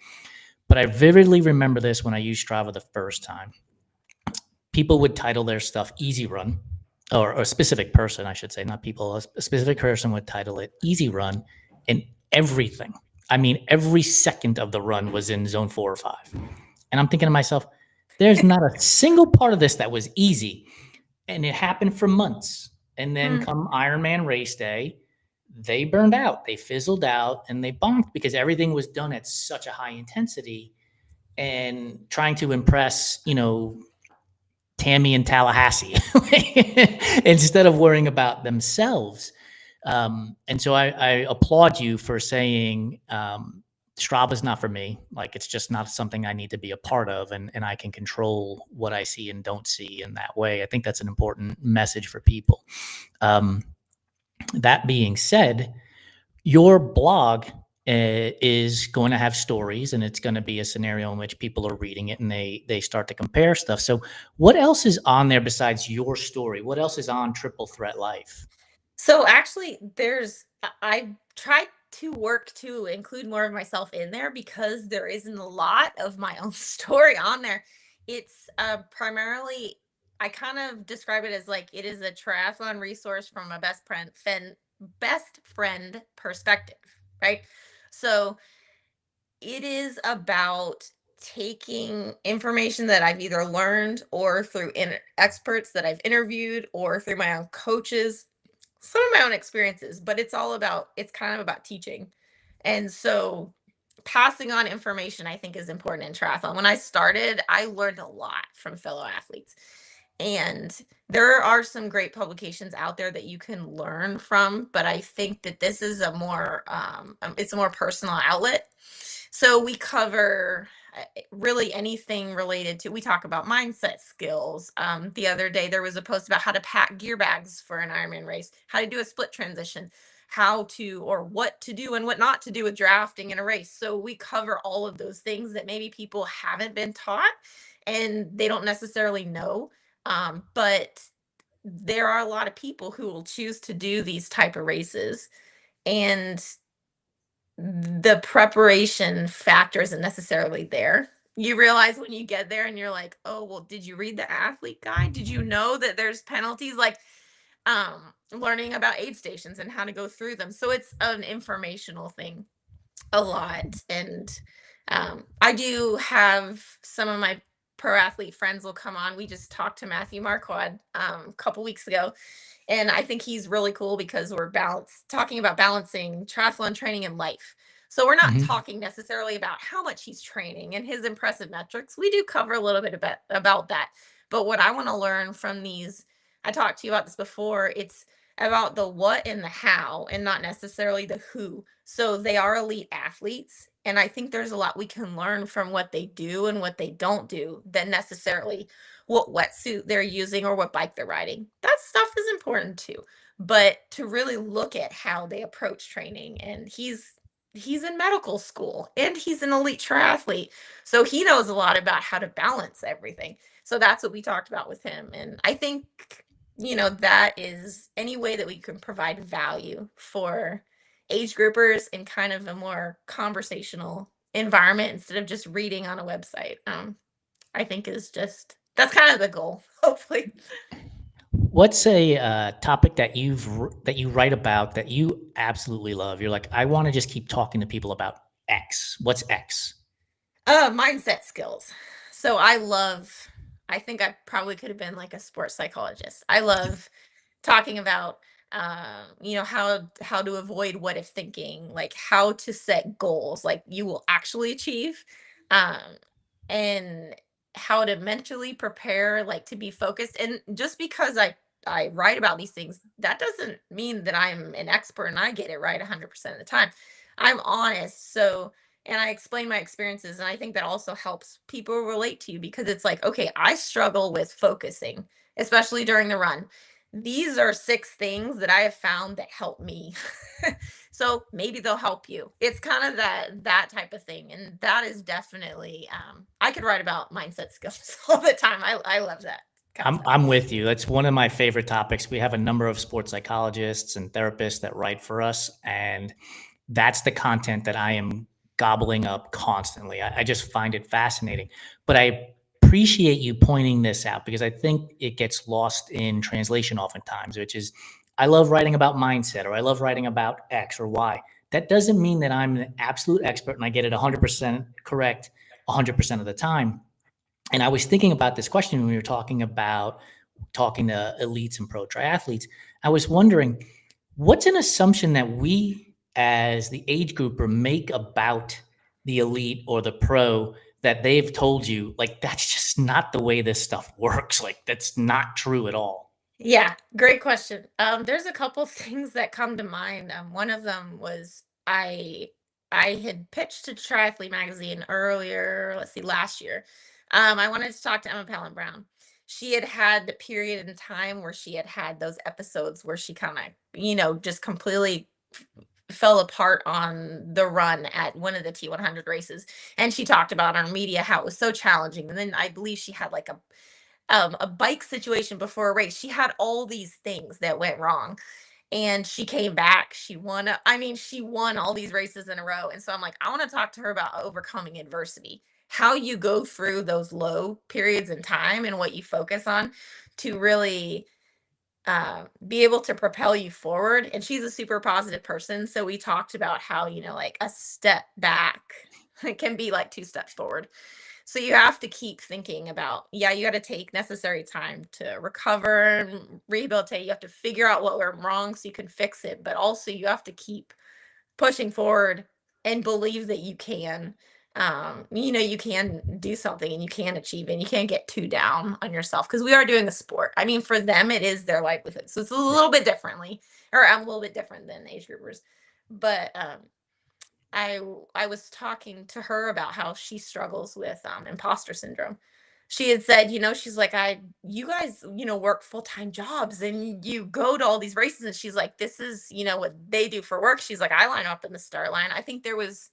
Speaker 1: But I vividly remember this when I used Strava the first time. People would title their stuff Easy Run, or a specific person, I should say, not people, a specific person would title it Easy Run, and everything. I mean, every second of the run was in zone 4 or 5. And I'm thinking to myself, there's not a single part of this that was easy. And it happened for months. And then
Speaker 2: Mm.
Speaker 1: come Ironman race day, they burned out, they fizzled out, and they bonked because everything was done at such a high intensity and trying to impress, Tammy in Tallahassee instead of worrying about themselves. And so I applaud you for saying Strava's not for me. Like it's just not something I need to be a part of, and I can control what I see and don't see in that way. I think that's an important message for people. Um, that being said, your blog is going to have stories, and it's going to be a scenario in which people are reading it and they start to compare stuff. So, what else is on there besides your story? What else is on Triple Threat Life?
Speaker 2: So actually, I've tried to work to include more of myself in there because there isn't a lot of my own story on there. It's primarily, I kind of describe it as like it is a triathlon resource from a best friend perspective, right? So it is about taking information that I've either learned or through experts that I've interviewed or through my own coaches, some of my own experiences, but it's kind of about teaching. And so passing on information I think is important in triathlon. When I started, I learned a lot from fellow athletes. And there are some great publications out there that you can learn from, but I think that this is it's a more personal outlet. So we cover really anything related to, we talk about mindset skills. The other day there was a post about how to pack gear bags for an Ironman race, how to do a split transition, how to or what to do and what not to do with drafting in a race. So we cover all of those things that maybe people haven't been taught and they don't necessarily know. But there are a lot of people who will choose to do these type of races, and the preparation factor isn't necessarily there. You realize when you get there and you're like, oh, well, did you read the athlete guide? Did you know that there's penalties? Like learning about aid stations and how to go through them. So it's an informational thing a lot. And I do have some of my pro athlete friends will come on. We just talked to Matthew Marquardt a couple weeks ago, and I think he's really cool because we're talking about balancing triathlon training and life. So we're not
Speaker 1: Mhm.
Speaker 2: talking necessarily about how much he's training and his impressive metrics. We do cover a little bit about that. But what I want to learn from these, I talked to you about this before, it's about the what and the how and not necessarily the who. So they are elite athletes. And I think there's a lot we can learn from what they do and what they don't do than necessarily what wetsuit they're using or what bike they're riding. That stuff is important too. But to really look at how they approach training, and he's in medical school and he's an elite triathlete. So he knows a lot about how to balance everything. So that's what we talked about with him. And I think, that is any way that we can provide value for age groupers in kind of a more conversational environment instead of just reading on a website. I think is just that's kind of the goal, hopefully.
Speaker 1: What's a topic that that you write about that you absolutely love? You're like, I want to just keep talking to people about X. What's X?
Speaker 2: Mindset skills. So I think I probably could have been like a sports psychologist. I love talking about how to avoid what if thinking, like how to set goals like you will actually achieve, um and how to mentally prepare, like to be focused. And just because I write about these things, that doesn't mean that I'm an expert and I get it right 100% of the time. I'm honest. So, and I explain my experiences, and I think that also helps people relate to you, because it's like, okay, I struggle with focusing, especially during the run. These are 6 things that I have found that help me. So maybe they'll help you. It's kind of that type of thing. And that is definitely, I could write about mindset skills all the time. I love that kind of stuff.
Speaker 1: I'm with you. That's one of my favorite topics. We have a number of sports psychologists and therapists that write for us, and that's the content that I am gobbling up constantly. I just find it fascinating. But I appreciate you pointing this out because I think it gets lost in translation oftentimes, which is I love writing about mindset or I love writing about X or Y. That doesn't mean that I'm an absolute expert and I get it 100% correct 100% of the time. And I was thinking about this question when we were talking about talking to elites and pro triathletes. I was wondering, what's an assumption that we as the age grouper make about the elite or the pro that they've told you, like, that's just not the way this stuff works. Like, that's not true at all.
Speaker 2: Yeah, great question. There's a couple things that come to mind. One of them was I had pitched to Triathlete magazine earlier, let's see, last year. I wanted to talk to Emma Palin Brown. She had had the period in time where she had had those episodes where she kind of, just completely fell apart on the run at one of the T100 races. And she talked about on media how it was so challenging. And then I believe she had like a bike situation before a race. She had all these things that went wrong, and she came back. She won. I mean, she won all these races in a row. And so I'm like, I want to talk to her about overcoming adversity, how you go through those low periods in time and what you focus on to really be able to propel you forward. And she's a super positive person. So we talked about how, like a step back can be like 2 steps forward. So you have to keep thinking about, yeah, you got to take necessary time to recover and rehabilitate. You have to figure out what went wrong so you can fix it, but also you have to keep pushing forward and believe that you can. You can do something and you can achieve it, and you can't get too down on yourself, because we are doing a sport. I mean, for them, it is their livelihood. So it's a little bit differently, or I'm a little bit different than age groupers. But I was talking to her about how she struggles with imposter syndrome. She had said, she's like, you guys, work full-time jobs and you go to all these races. And she's like, this is, what they do for work. She's like, I line up in the start line. I think there was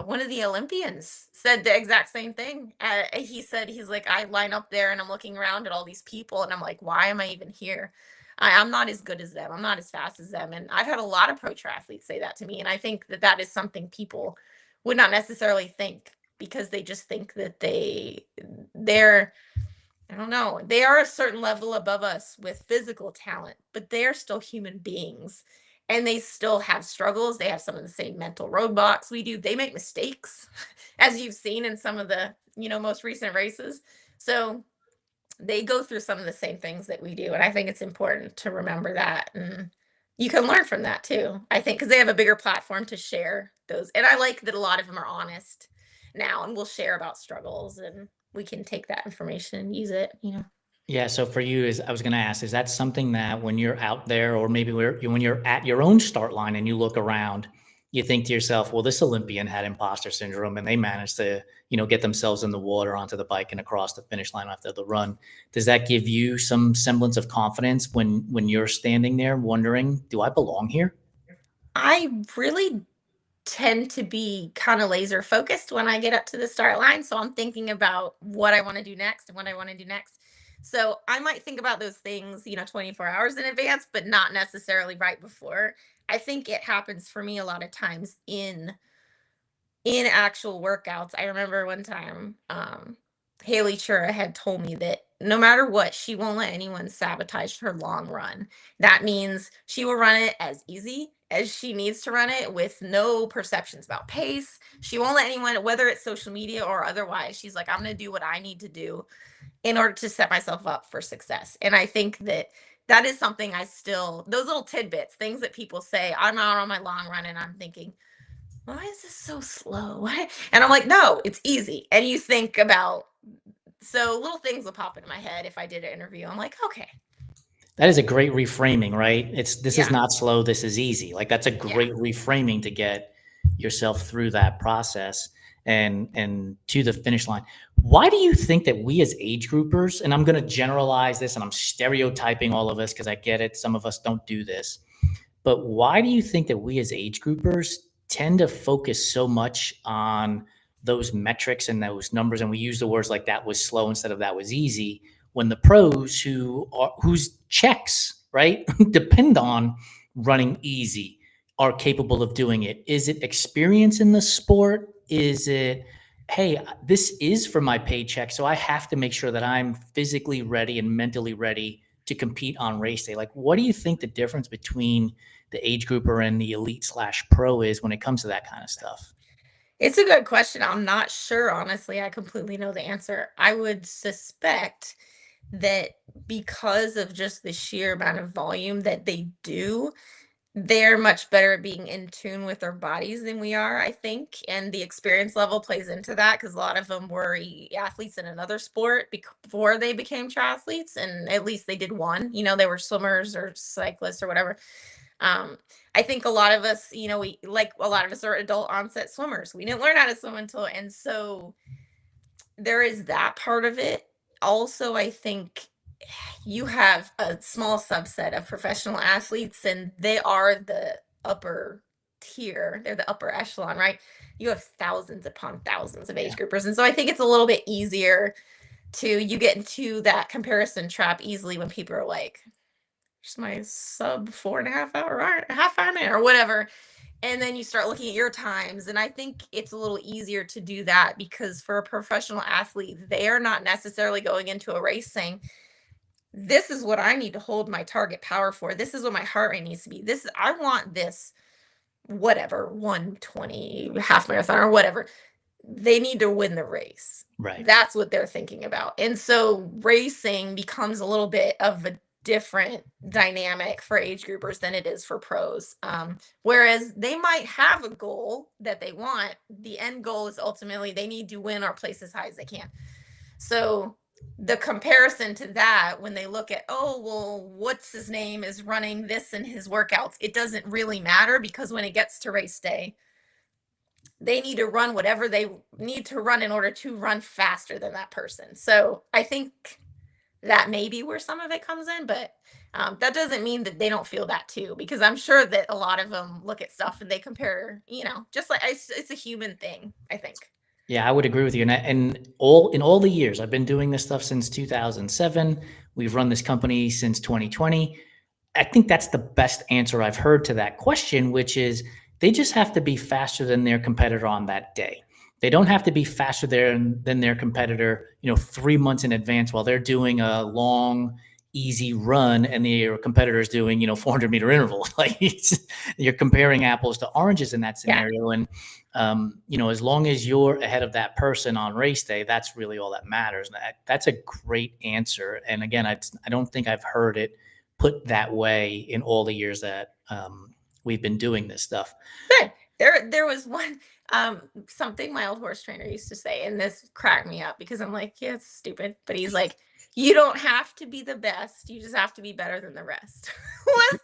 Speaker 2: one of the Olympians said the exact same thing. He said, he's like, I line up there and I'm looking around at all these people and I'm like, why am I even here? I'm not as good as them. I'm not as fast as them. And I've had a lot of pro triathletes say that to me. And I think that that is something people would not necessarily think, because they just think that they're, I don't know, they are a certain level above us with physical talent, but they are still human beings, and they still have struggles. They have some of the same mental roadblocks we do. They make mistakes, as you've seen in some of the, most recent races. So they go through some of the same things that we do. And I think it's important to remember that. And you can learn from that too, I think, because they have a bigger platform to share those. And I like that a lot of them are honest now and will share about struggles, and we can take that information and use it.
Speaker 1: Yeah, so for you, is I was going to ask, is that something that when you're out there, or maybe when you're at your own start line and you look around, you think to yourself, well, this Olympian had imposter syndrome and they managed to, get themselves in the water onto the bike and across the finish line after the run. Does that give you some semblance of confidence when you're standing there wondering, do I belong here?
Speaker 2: I really tend to be kind of laser focused when I get up to the start line. So I'm thinking about what I want to do next and what I want to do next. So I might think about those things, 24 hours in advance, but not necessarily right before. I think it happens for me a lot of times in actual workouts. I remember one time, Haley Chura had told me that no matter what, she won't let anyone sabotage her long run. That means she will run it as easy as she needs to run it with no perceptions about pace. She won't let anyone, whether it's social media or otherwise, she's like, I'm going to do what I need to do in order to set myself up for success. And I think that that is something I still, those little tidbits, things that people say, I'm out on my long run and I'm thinking, why is this so slow? And I'm like, no, it's easy. And you think about, so little things will pop into my head if I did an interview. I'm like, okay,
Speaker 1: That is a great reframing, right? This is
Speaker 2: yeah,
Speaker 1: not slow, this is easy. Like that's a
Speaker 2: yeah.
Speaker 1: great reframing to get yourself through that process and to the finish line. Why do you think that we as age groupers, and I'm going to generalize this and I'm stereotyping all of us because I get it, some of us don't do this, but why do you think that we as age groupers tend to focus so much on those metrics and those numbers, and we use the words like that was slow instead of that was easy, when the pros whose checks, right, depend on running easy are capable of doing it? Is it experience in the sport? Is it, hey, this is for my paycheck, so I have to make sure that I'm physically ready and mentally ready to compete on race day? Like, what do you think the difference between the age grouper and the elite slash pro is when it comes to that kind of stuff?
Speaker 2: It's a good question. I'm not sure, honestly. I completely know the answer. I would suspect that because of just the sheer amount of volume that they do, they're much better at being in tune with their bodies than we are, I think, and the experience level plays into that because a lot of them were athletes in another sport before they became triathletes, and at least they did one. They were swimmers or cyclists or whatever. Um, I think a lot of us, we like a lot of us are adult onset swimmers. We didn't learn how to swim until, and so there is that part of it. Also, I think you have a small subset of professional athletes, and they are the upper tier. They're the upper echelon, right? You have thousands upon thousands of age
Speaker 1: Yeah.
Speaker 2: groupers. And so I think it's a little bit easier you get into that comparison trap easily when people are like, here's my sub 4.5 hour, half Ironman or whatever. And then you start looking at your times. And I think it's a little easier to do that because for a professional athlete, they are not necessarily going into a race saying, this is what I need to hold my target power for. This is what my heart rate needs to be. I want this, whatever, 120 half marathon or whatever. They need to win the race.
Speaker 1: Right.
Speaker 2: That's what they're thinking about. And so racing becomes a little bit of a different dynamic for age groupers than it is for pros. Whereas they might have a goal that they want. The end goal is ultimately they need to win or place as high as they can. So the comparison to that, when they look at, oh, well, what's his name is running this in his workouts, it doesn't really matter because when it gets to race day, they need to run whatever they need to run in order to run faster than that person. So I think that may be where some of it comes in, but that doesn't mean that they don't feel that too, because I'm sure that a lot of them look at stuff and they compare, just like it's a human thing, I think.
Speaker 1: Yeah, I would agree with you. And all the years I've been doing this stuff since 2007. We've run this company since 2020. I think that's the best answer I've heard to that question, which is they just have to be faster than their competitor on that day. They don't have to be faster than their competitor, 3 months in advance while they're doing a long, easy run and their competitor is doing, 400-meter intervals. Like you're comparing apples to oranges in that
Speaker 2: Yeah.
Speaker 1: scenario. And, as long as you're ahead of that person on race day, that's really all that matters. And that's a great answer. And again, I don't think I've heard it put that way in all the years that we've been doing this stuff.
Speaker 2: Good. There was one something my old horse trainer used to say, and this cracked me up because I'm like, yeah, it's stupid. But he's like, You don't have to be the best. You just have to be better than the rest. Was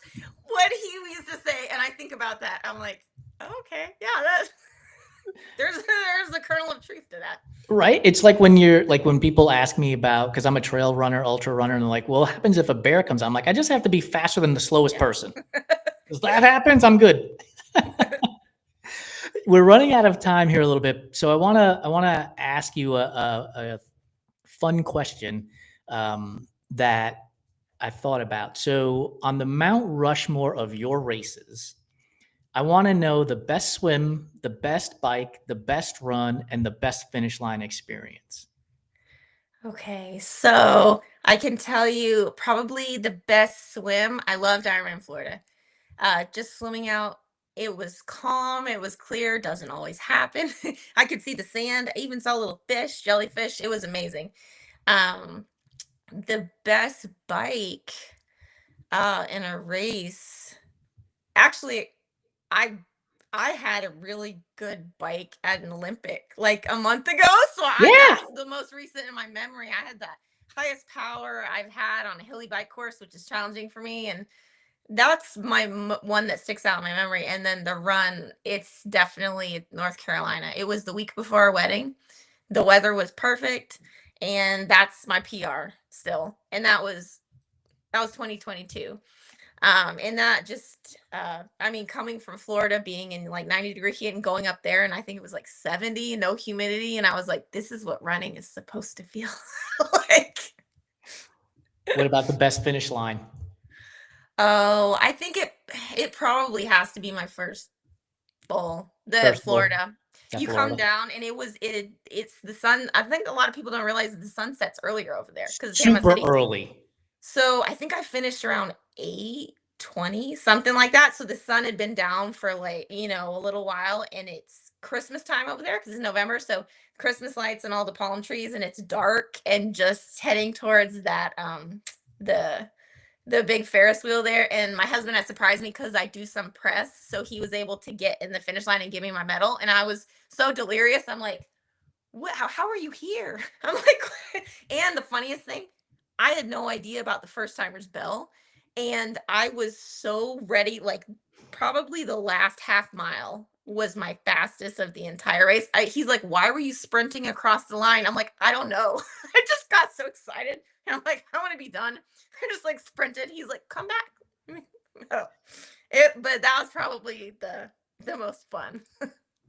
Speaker 2: what he used to say, and I think about that. I'm like, oh, okay, yeah, that there's a kernel of truth to that.
Speaker 1: Right? It's like when you're like when people ask me about because I'm a trail runner, ultra runner, and they're like, "Well, what happens if a bear comes?" I'm like, "I just have to be faster than the slowest
Speaker 2: Yeah,
Speaker 1: person. If that
Speaker 2: yeah.
Speaker 1: happens, I'm good." We're running out of time here a little bit, so I wanna ask you a fun question that I thought about. So, on the Mount Rushmore of your races, I want to know the best swim, the best bike, the best run, and the best finish line experience.
Speaker 2: Okay, so I can tell you probably the best swim. I loved Ironman Florida. Just swimming out, it was calm, it was clear, doesn't always happen. I could see the sand, I even saw little fish, jellyfish. It was amazing. Um, the best bike in a race. Actually, I I had a really good bike at an Olympic like a month ago, so
Speaker 1: Yeah.
Speaker 2: that's the most recent in my memory. I had the highest power I've had on a hilly bike course, which is challenging for me, and that's my one that sticks out in my memory. And then the run, it's definitely North Carolina. It was the week before our wedding. The weather was perfect, and that's my PR still. And that was 2022. And that just I mean, coming from Florida, being in like 90-degree heat and going up there, and I think it was like 70, no humidity, and I was like, this is what running is supposed to feel like.
Speaker 1: What about the best finish line?
Speaker 2: Oh, I think it probably has to be my first bowl, the
Speaker 1: First bowl
Speaker 2: Florida.
Speaker 1: at
Speaker 2: You come
Speaker 1: Florida.
Speaker 2: down and it's the sun. I think a lot of people don't realize the sun sets earlier over there because it's Panama
Speaker 1: Super
Speaker 2: City.
Speaker 1: early.
Speaker 2: So I think I finished around 8:20, something like that. So the sun had been down for like, a little while, and it's Christmas time over there because it's November. So Christmas lights and all the palm trees, and it's dark and just heading towards that the the big Ferris wheel there. And my husband had surprised me because I do some press. So he was able to get in the finish line and give me my medal. And I was so delirious. I'm like, what? How are you here? I'm like, and the funniest thing, I had no idea about the first timer's bell. And I was so ready, like probably the last half mile was my fastest of the entire race. He's like, why were you sprinting across the line? I'm like, I don't know. I just got so excited. And I'm like, I want to be done. I just like sprinted. He's like, come back. Oh, but that was probably the most fun.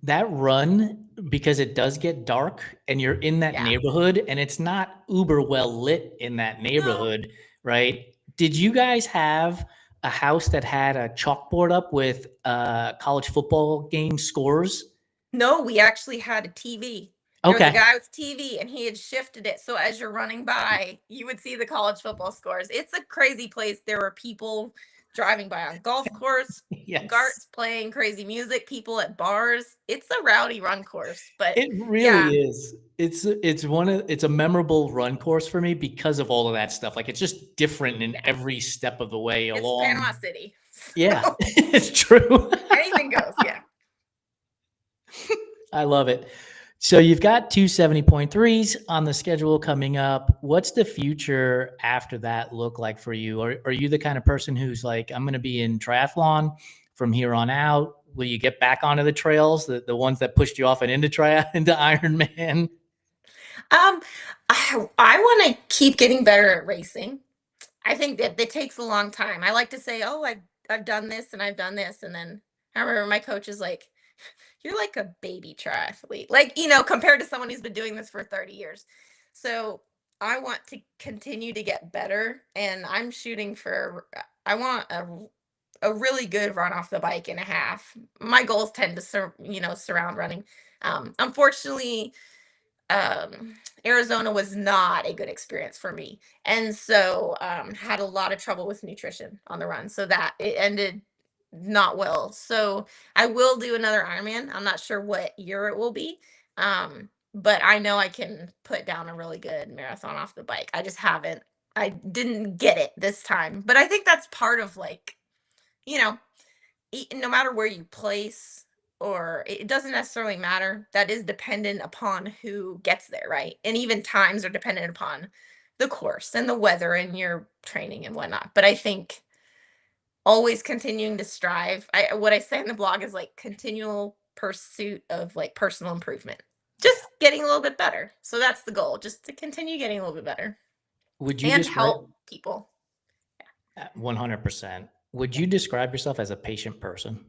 Speaker 1: That run, because it does get dark and you're in that
Speaker 2: Yeah.
Speaker 1: neighborhood and it's not uber well lit in that
Speaker 2: No,
Speaker 1: neighborhood, right? Did you guys have a house that had a chalkboard up with college football game scores?
Speaker 2: No, we actually had a TV. There was a
Speaker 1: Okay.
Speaker 2: guy with TV, and he had shifted it so as you're running by, you would see the college football scores. It's a crazy place. There were people driving by on golf course,
Speaker 1: Yes.
Speaker 2: carts playing crazy music, people at bars. It's a rowdy run course, but
Speaker 1: It really
Speaker 2: yeah,
Speaker 1: is. It's a memorable run course for me because of all of that stuff. Like it's just different in
Speaker 2: yeah.
Speaker 1: every step of the way
Speaker 2: It's Panama
Speaker 1: along.
Speaker 2: City.
Speaker 1: Yeah,
Speaker 2: So
Speaker 1: it's true.
Speaker 2: anything goes. Yeah.
Speaker 1: I love it. So you've got two 70.3s on the schedule coming up. What's the future after that look like for you? Are you the kind of person who's like, I'm going to be in triathlon from here on out? Will you get back onto the trails, the ones that pushed you off and into Ironman?
Speaker 2: Um, I want to keep getting better at racing. I think that it takes a long time. I like to say, "Oh, I've done this and I've done this," and then I remember my coach is like, "You're like a baby triathlete, like compared to someone who's been doing this for 30 years." So I want to continue to get better, and I'm shooting for. I want a really good run off the bike and a half. My goals tend to surround running. Unfortunately, Arizona was not a good experience for me. And so had a lot of trouble with nutrition on the run. So that it ended not well. So I will do another Ironman. I'm not sure what year it will be. But I know I can put down a really good marathon off the bike. I didn't get it this time. But I think that's part of like, you know, no matter where you place, or it doesn't necessarily matter, that is dependent upon who gets there, right? And even times are dependent upon the course and the weather and your training and whatnot. But I think always continuing to strive. What I say in the blog is like continual pursuit of like personal improvement. Just getting a little bit better. So that's the goal, just to continue getting a little bit better
Speaker 1: Would you
Speaker 2: and
Speaker 1: describe
Speaker 2: help people.
Speaker 1: 100%? Would
Speaker 2: Yeah.
Speaker 1: you describe yourself as a patient person?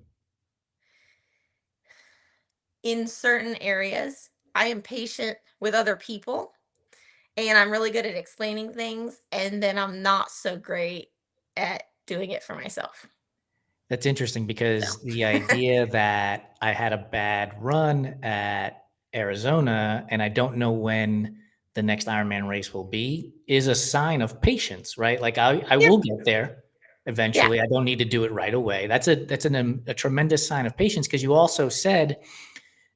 Speaker 2: In certain areas, I am patient with other people and I'm really good at explaining things, and then I'm not so great at doing it for myself.
Speaker 1: That's interesting
Speaker 2: So,
Speaker 1: because the idea that I had a bad run at Arizona and I don't know when the next Ironman race will be is a sign of patience, right? Like I
Speaker 2: yeah,
Speaker 1: will get there
Speaker 2: yeah,
Speaker 1: eventually. I don't need to do it right away. That's a tremendous sign of patience because you also said,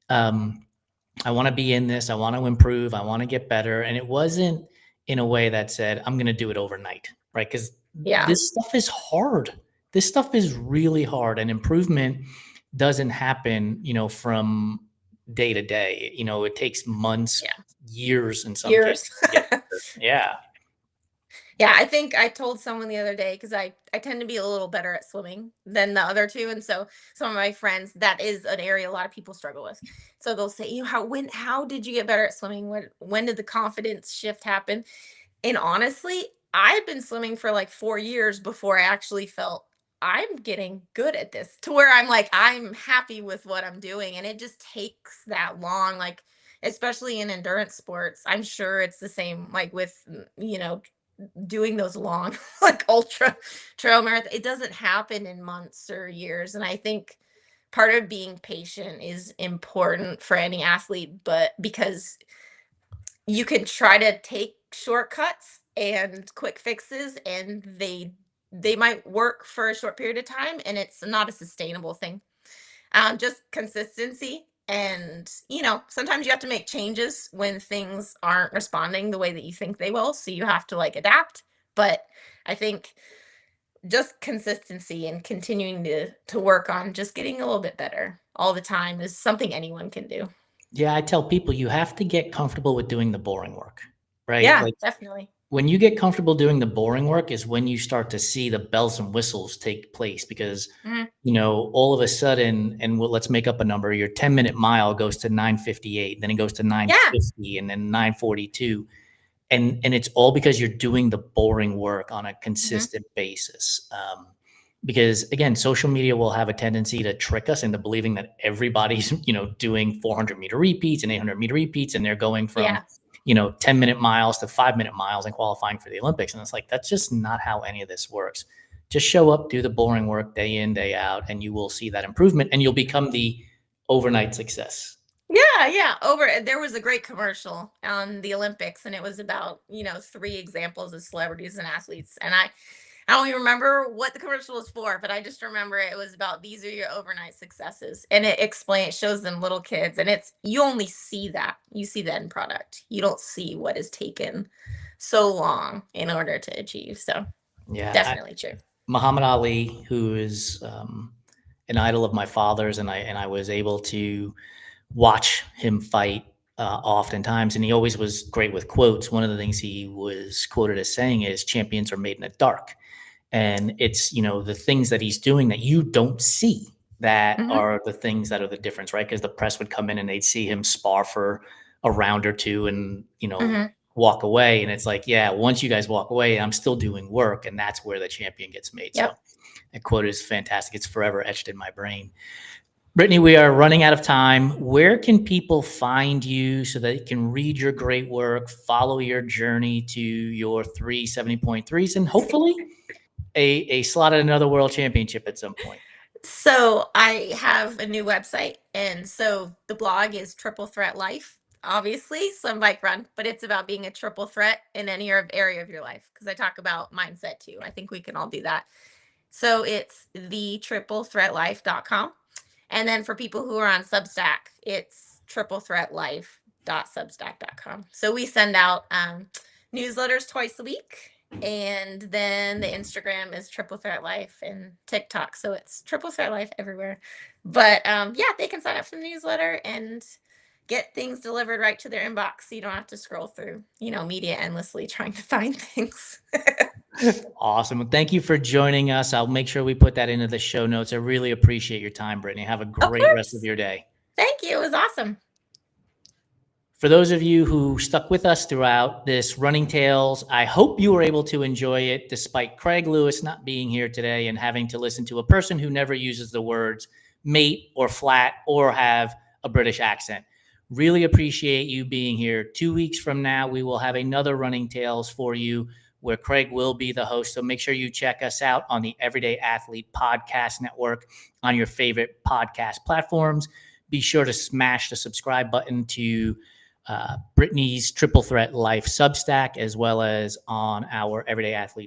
Speaker 1: um, I want to be in this. I want to improve. I want to get better. And it wasn't in a way that said, I'm going to do it overnight, right? Because
Speaker 2: yeah,
Speaker 1: this stuff is hard. This stuff is really hard. And improvement doesn't happen, from day to day. It takes months,
Speaker 2: yeah.
Speaker 1: years in some cases
Speaker 2: Years.
Speaker 1: to get better. Yeah.
Speaker 2: Yeah, I think I told someone the other day because I tend to be a little better at swimming than the other two, and so some of my friends, that is an area a lot of people struggle with. So they'll say, "You know, how did you get better at swimming? When did the confidence shift happen?" And honestly, I've been swimming for like 4 years before I actually felt I'm getting good at this, to where I'm like, I'm happy with what I'm doing. And it just takes that long, like, especially in endurance sports. I'm sure it's the same, like with, doing those long, like ultra trail marathon. It doesn't happen in months or years. And I think part of being patient is important for any athlete, but because you can try to take shortcuts and quick fixes, and they might work for a short period of time, and it's not a sustainable thing. Just consistency, and sometimes you have to make changes when things aren't responding the way that you think they will, so you have to like adapt. But I think just consistency and continuing to work on just getting a little bit better all the time is something anyone can do.
Speaker 1: Yeah. I tell people you have to get comfortable with doing the boring work, right?
Speaker 2: Yeah,
Speaker 1: Like
Speaker 2: definitely.
Speaker 1: when you get comfortable doing the boring work is when you start to see the bells and whistles take place because
Speaker 2: Mhm.
Speaker 1: all of a sudden, and let's make up a number, your 10-minute mile goes to 9:58, then it goes to
Speaker 2: Yeah.
Speaker 1: 9:50 and then 9:42. And it's all because you're doing the boring work on a
Speaker 2: Mhm.
Speaker 1: consistent basis. Because again, social media will have a tendency to trick us into believing that everybody's, doing 400-meter repeats and 800-meter repeats, and they're going from,
Speaker 2: Yeah.
Speaker 1: 10-minute miles to 5-minute miles and qualifying for the Olympics. And it's like, that's just not how any of this works. Just show up, do the boring work day in, day out, and you will see that improvement and you'll become the overnight success.
Speaker 2: Yeah, yeah. There was a great commercial on the Olympics, and it was about, three examples of celebrities and athletes. And I don't even remember what the commercial was for, but I just remember it was about, these are your overnight successes. And it shows them little kids, and you only see that. You see the end product. You don't see what is taken so long in order to achieve. So
Speaker 1: Yeah.
Speaker 2: definitely true.
Speaker 1: Muhammad Ali, who is an idol of my father's, and I was able to watch him fight oftentimes, and he always was great with quotes. One of the things he was quoted as saying is, "Champions are made in the dark," and it's the things that he's doing that you don't see that
Speaker 2: Hmm.
Speaker 1: are the things that are the difference, right? Because the press would come in and they'd see him spar for a round or two, and
Speaker 2: Hmm.
Speaker 1: walk away, and it's like, yeah, once you guys walk away, I'm still doing work, and that's where the champion gets made. So
Speaker 2: Yep.
Speaker 1: that quote is fantastic. It's forever etched in my brain. Brittany, we are running out of time. Where can people find you so they can read your great work, follow your journey to your 370.3s, and hopefully a slot at another world championship at some point?
Speaker 2: So I have a new website, and so the blog is Triple Threat Life, obviously swim, bike, run, but it's about being a triple threat in any area of your life, because I talk about mindset too. I think we can all do that. So it's thetriplethreatlife.com. And then for people who are on Substack, it's triplethreatlife.substack.com. So we send out newsletters twice a week. And then the Instagram is Triple Threat Life, and TikTok. So it's Triple Threat Life everywhere. But yeah, they can sign up for the newsletter, and get things delivered right to their inbox so you don't have to scroll through, media endlessly trying to find things.
Speaker 1: Awesome. Well, thank you for joining us. I'll make sure we put that into the show notes. I really appreciate your time, Brittany. Have a
Speaker 2: Of
Speaker 1: great rest of
Speaker 2: course.
Speaker 1: your day.
Speaker 2: Thank you. It was awesome.
Speaker 1: For those of you who stuck with us throughout this Running Tales, I hope you were able to enjoy it despite Craig Lewis not being here today and having to listen to a person who never uses the words mate or flat or have a British accent. Really appreciate you being here. 2 weeks from now, we will have another Running Tales for you where Craig will be the host. So make sure you check us out on the Everyday Athlete Podcast Network on your favorite podcast platforms. Be sure to smash the subscribe button to Brittany's Triple Threat Life Substack, as well as on our Everyday Athlete